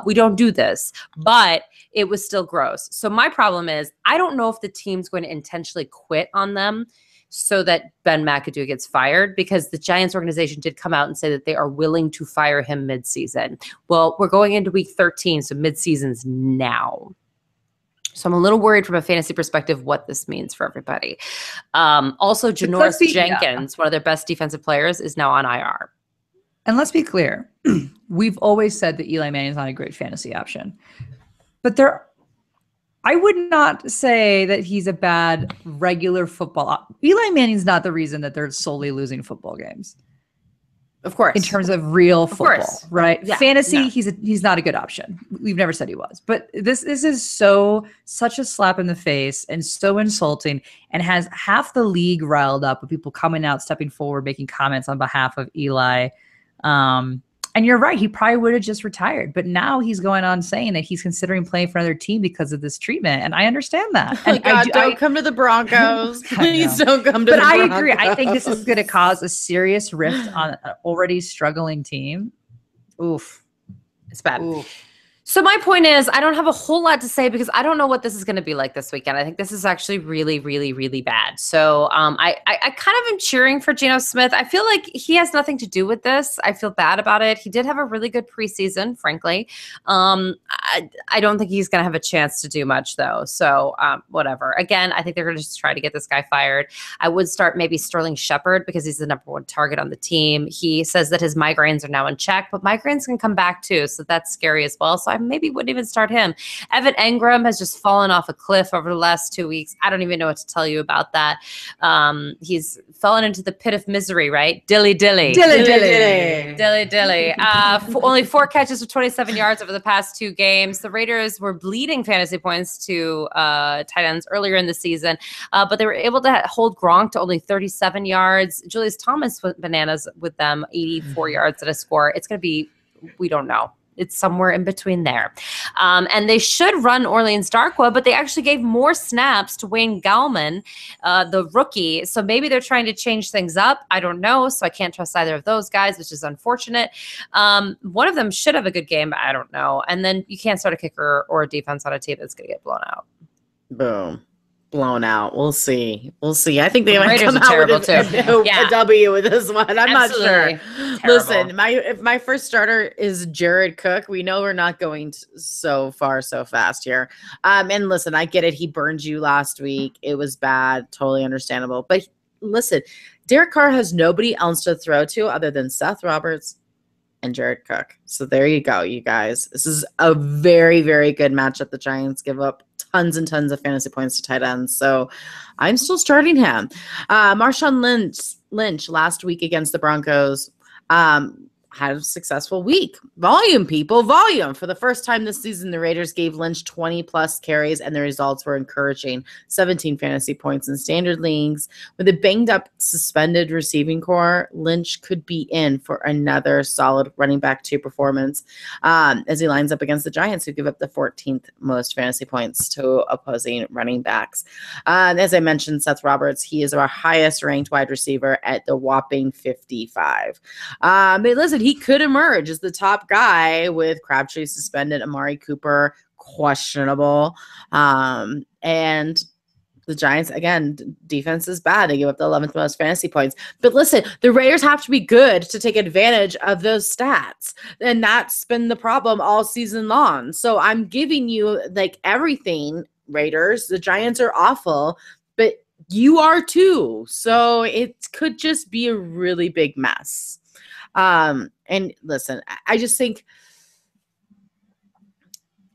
We don't do this, but it was still gross. So my problem is I don't know if the team's going to intentionally quit on them so that Ben McAdoo gets fired, because the Giants organization did come out and say that they are willing to fire him midseason. Well, we're going into week 13, so midseason's now. So I'm a little worried from a fantasy perspective what this means for everybody. Also, Janoris Jenkins, one of their best defensive players, is now on IR. And let's be clear. We've always said that Eli Manning is not a great fantasy option. But I would not say that he's a bad regular football. Eli Manning's not the reason that they're solely losing football games. Of course. In terms of real football, right? Yeah, Fantasy, no. he's not a good option. We've never said he was. But this is such a slap in the face and so insulting, and has half the league riled up with people coming out, stepping forward, making comments on behalf of Eli. And you're right, he probably would have just retired. But now he's going on saying that he's considering playing for another team because of this treatment. And I understand that. And don't come to the Broncos. Please don't come to the Broncos. But I agree. I think this is going to cause a serious rift on an already struggling team. Oof. It's bad. Oof. So my point is, I don't have a whole lot to say because I don't know what this is going to be like this weekend. I think this is actually really, really, really bad. So I kind of am cheering for Geno Smith. I feel like he has nothing to do with this. I feel bad about it. He did have a really good preseason, frankly. I don't think he's going to have a chance to do much, though. So whatever. Again, I think they're going to just try to get this guy fired. I would start maybe Sterling Shepard because he's the #1 target on the team. He says that his migraines are now in check, but migraines can come back too. So that's scary as well. So I maybe wouldn't even start him. Evan Engram has just fallen off a cliff over the last 2 weeks. I don't even know what to tell you about that. He's fallen into the pit of misery, right? Dilly. Only 4 catches for 27 yards over the past 2 games. The Raiders were bleeding fantasy points to tight ends earlier in the season, but they were able to hold Gronk to only 37 yards. Julius Thomas went bananas with them, 84 yards at a score. It's going to be, we don't know. It's somewhere in between there. And they should run Orleans Darkwa, but they actually gave more snaps to Wayne Gallman, the rookie. So maybe they're trying to change things up. I don't know. So I can't trust either of those guys, which is unfortunate. One of them should have a good game, but I don't know. And then you can't start a kicker or a defense on a team that's going to get blown out. Boom. Blown out. We'll see. I think they might Raiders come out with a W with this one. I'm Absolutely. not sure. Terrible. Listen, if my first starter is Jared Cook, we know we're not going so far so fast here. And listen, I get it. He burned you last week. It was bad. Totally understandable. But listen, Derek Carr has nobody else to throw to other than Seth Roberts and Jared Cook. So there you go, you guys. This is a very, very good matchup. The Giants give up tons and tons of fantasy points to tight ends. So I'm still starting him. Marshawn Lynch last week against the Broncos had a successful week. Volume, people, volume. For the first time this season, the Raiders gave Lynch 20-plus carries, and the results were encouraging. 17 fantasy points in standard leagues. With a banged-up, suspended receiving core, Lynch could be in for another solid running back 2 performance as he lines up against the Giants, who give up the 14th most fantasy points to opposing running backs. As I mentioned, Seth Roberts, he is our highest-ranked wide receiver at the whopping 55. But listen, he could emerge as the top guy with Crabtree suspended, Amari Cooper questionable. And the Giants, again, defense is bad. They give up the 11th most fantasy points. But listen, the Raiders have to be good to take advantage of those stats. And that's been the problem all season long. So I'm giving you like everything, Raiders. The Giants are awful, but you are too. So it could just be a really big mess. And listen, I just think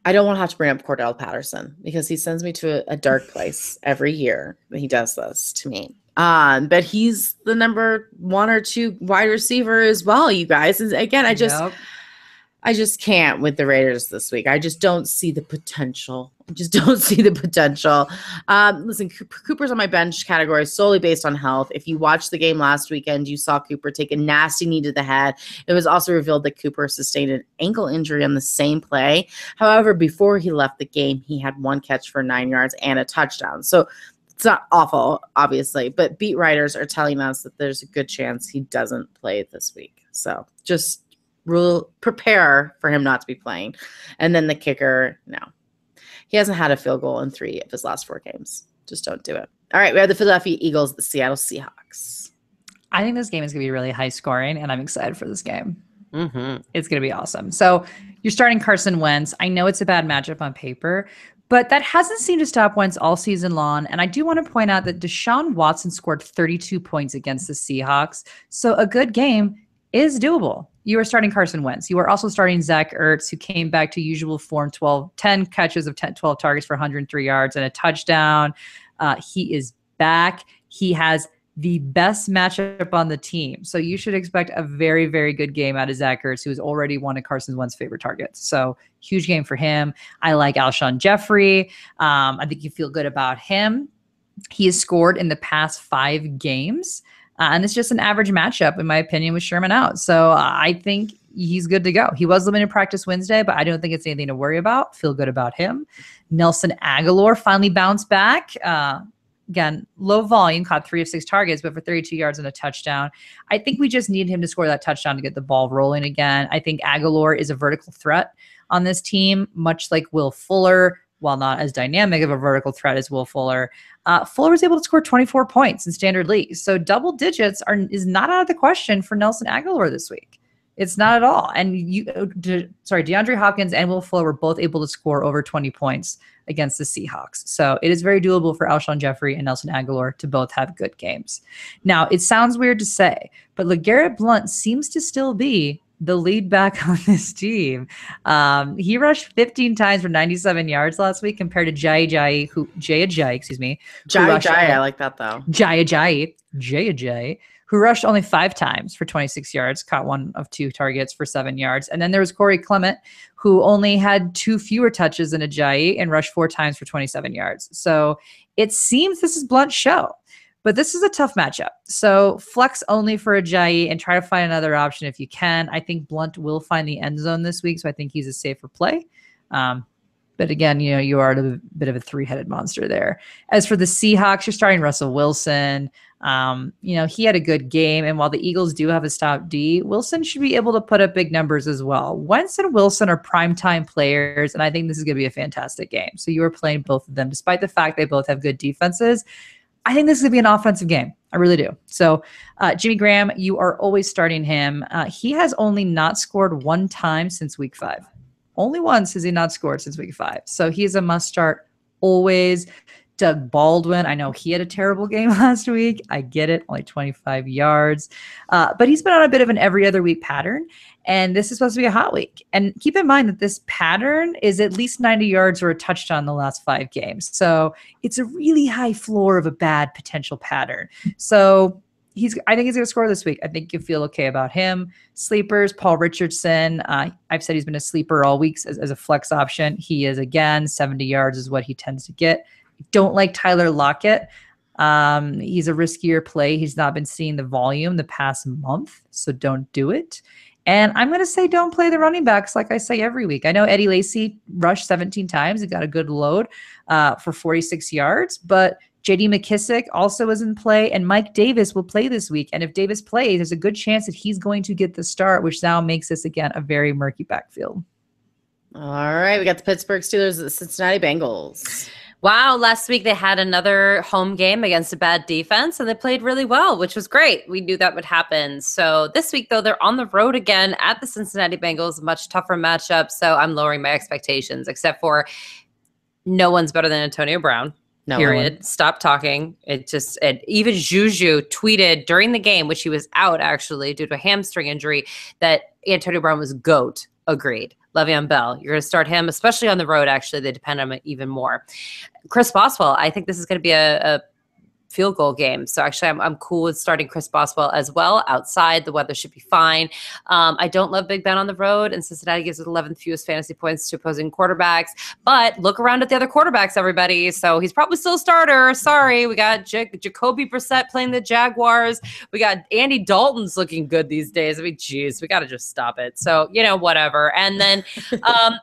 I don't want to have to bring up Cordell Patterson because he sends me to a dark place every year when he does this to me. But he's the number 1 or 2 wide receiver as well, you guys. And again, I just can't with the Raiders this week. I just don't see the potential. Listen, Cooper's on my bench category solely based on health. If you watched the game last weekend, you saw Cooper take a nasty knee to the head. It was also revealed that Cooper sustained an ankle injury on the same play. However, before he left the game, he had 1 catch for 9 yards and a touchdown. So it's not awful, obviously, but beat writers are telling us that there's a good chance he doesn't play this week. So just prepare for him not to be playing. And then the kicker, no. He hasn't had a field goal in 3 of his last 4 games. Just don't do it. All right, we have the Philadelphia Eagles, the Seattle Seahawks. I think this game is going to be really high scoring, and I'm excited for this game. Mm-hmm. It's going to be awesome. So you're starting Carson Wentz. I know it's a bad matchup on paper, but that hasn't seemed to stop Wentz all season long. And I do want to point out that Deshaun Watson scored 32 points against the Seahawks. So a good game is doable. You are starting Carson Wentz. You are also starting Zach Ertz, who came back to usual form, 10 catches of 12 targets for 103 yards and a touchdown. He is back. He has the best matchup on the team. So you should expect a very, very good game out of Zach Ertz, who is already one of Carson Wentz's favorite targets. So huge game for him. I like Alshon Jeffrey. I think you feel good about him. He has scored in the past 5 games. And it's just an average matchup, in my opinion, with Sherman out. So I think he's good to go. He was limited practice Wednesday, but I don't think it's anything to worry about. Feel good about him. Nelson Aguilar finally bounced back. Again, low volume, caught 3 of 6 targets, but for 32 yards and a touchdown. I think we just need him to score that touchdown to get the ball rolling again. I think Aguilar is a vertical threat on this team, much like Will Fuller. While not as dynamic of a vertical threat as Will Fuller, Fuller was able to score 24 points in standard leagues. So double digits is not out of the question for Nelson Aguilar this week. It's not at all. And DeAndre Hopkins and Will Fuller were both able to score over 20 points against the Seahawks. So it is very doable for Alshon Jeffrey and Nelson Aguilar to both have good games. Now, it sounds weird to say, but Legarrette Blount seems to still be the lead back on this team. He rushed 15 times for 97 yards last week compared to Jai Ajayi, I like that though. Jai Ajayi, who rushed only 5 times for 26 yards, caught 1 of 2 targets for 7 yards. And then there was Cory Clement, who only had 2 fewer touches than Ajayi and rushed 4 times for 27 yards. So it seems this is Blount's show, but this is a tough matchup. So flex only for Ajayi and try to find another option if you can. I think Blount will find the end zone this week, so I think he's a safer play. But again, you are a bit of a 3-headed monster there. As for the Seahawks, you're starting Russell Wilson. He had a good game. And while the Eagles do have a stout D, Wilson should be able to put up big numbers as well. Wentz and Wilson are primetime players, and I think this is going to be a fantastic game. So you are playing both of them, despite the fact they both have good defenses. I think this is going to be an offensive game. I really do. So Jimmy Graham, you are always starting him. He has only not scored 1 time since week 5. Only once has he not scored since week 5. So he's a must start always. Doug Baldwin, I know he had a terrible game last week. I get it, only 25 yards. But he's been on a bit of an every other week pattern. And this is supposed to be a hot week. And keep in mind that this pattern is at least 90 yards or a touchdown in the last 5 games. So it's a really high floor of a bad potential pattern. So I think he's going to score this week. I think you feel okay about him. Sleepers, Paul Richardson. I've said he's been a sleeper all weeks as a flex option. He is, again, 70 yards is what he tends to get. Don't like Tyler Lockett. He's a riskier play. He's not been seeing the volume the past month, so don't do it. And I'm going to say don't play the running backs like I say every week. I know Eddie Lacy rushed 17 times. He got a good load for 46 yards, but J.D. McKissick also is in play, and Mike Davis will play this week. And if Davis plays, there's a good chance that he's going to get the start, which now makes this, again, a very murky backfield. All right, we got the Pittsburgh Steelers at the Cincinnati Bengals. Wow, last week they had another home game against a bad defense, and they played really well, which was great. We knew that would happen. So this week, though, they're on the road again at the Cincinnati Bengals, much tougher matchup. So I'm lowering my expectations, except for no one's better than Antonio Brown. No period. One. Stop talking. Even Juju tweeted during the game, which he was out actually due to a hamstring injury, that Antonio Brown was GOAT. Agreed. Le'Veon Bell, you're going to start him, especially on the road. Actually, they depend on him even more. Chris Boswell, I think this is going to be a field goal game. So actually, I'm cool with starting Chris Boswell as well. Outside, the weather should be fine. I don't love Big Ben on the road, and Cincinnati gives it 11th fewest fantasy points to opposing quarterbacks. But look around at the other quarterbacks, everybody. So he's probably still a starter. Sorry, we got Jacoby Brissett playing the Jaguars. We got Andy Dalton's looking good these days. I mean, geez, we got to just stop it. So, whatever. And then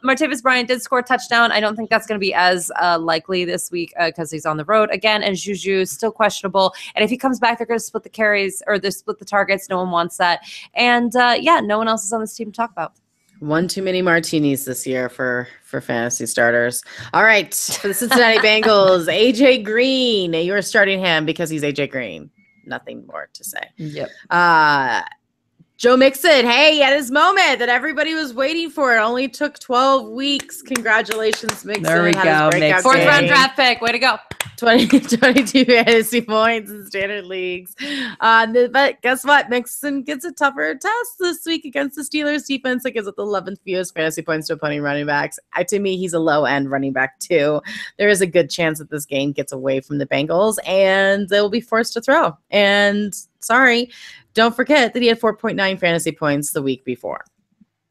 Martavis Bryant did score a touchdown. I don't think that's going to be as likely this week because he's on the road again. And Juju still questionable. And if he comes back, they're going to split the carries or they split the targets. No one wants that. And no one else is on this team to talk about. One too many martinis this year for fantasy starters. All right. For the Cincinnati Bengals, AJ Green. You're starting him because he's AJ Green. Nothing more to say. Yep. Joe Mixon, hey, he had his moment that everybody was waiting for. It only took 12 weeks. Congratulations, Mixon. There we go. 4th round draft pick. Way to go. 22 fantasy points in standard leagues. But guess what? Mixon gets a tougher test this week against the Steelers defense that gives up the 11th fewest fantasy points to opposing running backs. To me, he's a low-end running back, too. There is a good chance that this game gets away from the Bengals, and they'll be forced to throw. And sorry, don't forget that he had 4.9 fantasy points the week before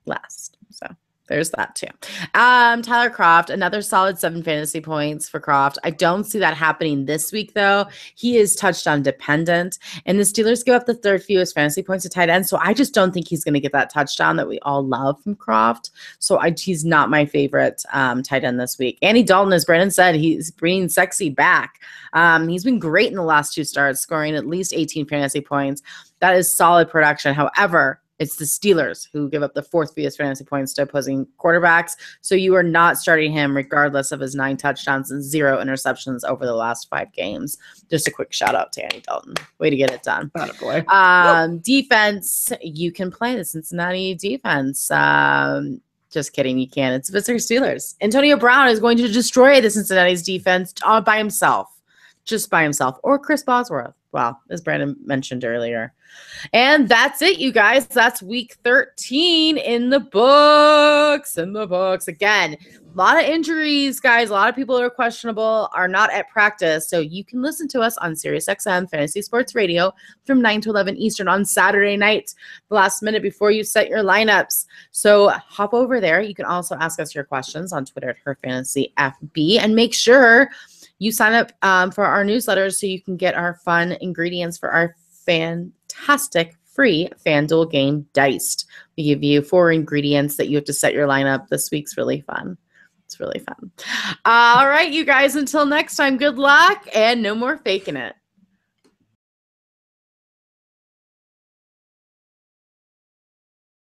last. So there's that too. Tyler Kroft, another solid 7 fantasy points for Kroft. I don't see that happening this week, though. He is touchdown dependent, and the Steelers give up the 3rd fewest fantasy points to tight end. So I just don't think he's going to get that touchdown that we all love from Kroft. So he's not my favorite tight end this week. Andy Dalton, as Brandon said, he's bringing sexy back. He's been great in the last 2 starts, scoring at least 18 fantasy points. That is solid production. However, it's the Steelers who give up the 4th fewest fantasy points to opposing quarterbacks. So you are not starting him regardless of his 9 touchdowns and 0 interceptions over the last 5 games. Just a quick shout out to Andy Dalton. Way to get it done. Defense, you can play the Cincinnati defense. Just kidding. You can. It's Pittsburgh Steelers. Antonio Brown is going to destroy the Cincinnati's defense all by himself. just by himself, or Chris Bosworth. Wow, as Brandon mentioned earlier. And that's it, you guys. That's week 13 in the books. Again, a lot of injuries, guys. A lot of people are questionable, are not at practice. So you can listen to us on SiriusXM Fantasy Sports Radio from 9 to 11 Eastern on Saturday night, the last minute before you set your lineups. So hop over there. You can also ask us your questions on Twitter at HerFantasyFB, and make sure you sign up for our newsletters so you can get our fun ingredients for our fantastic free FanDuel game Diced. We give you 4 ingredients that you have to set your lineup. This week's really fun. It's really fun. All right, you guys, until next time, good luck and no more faking it.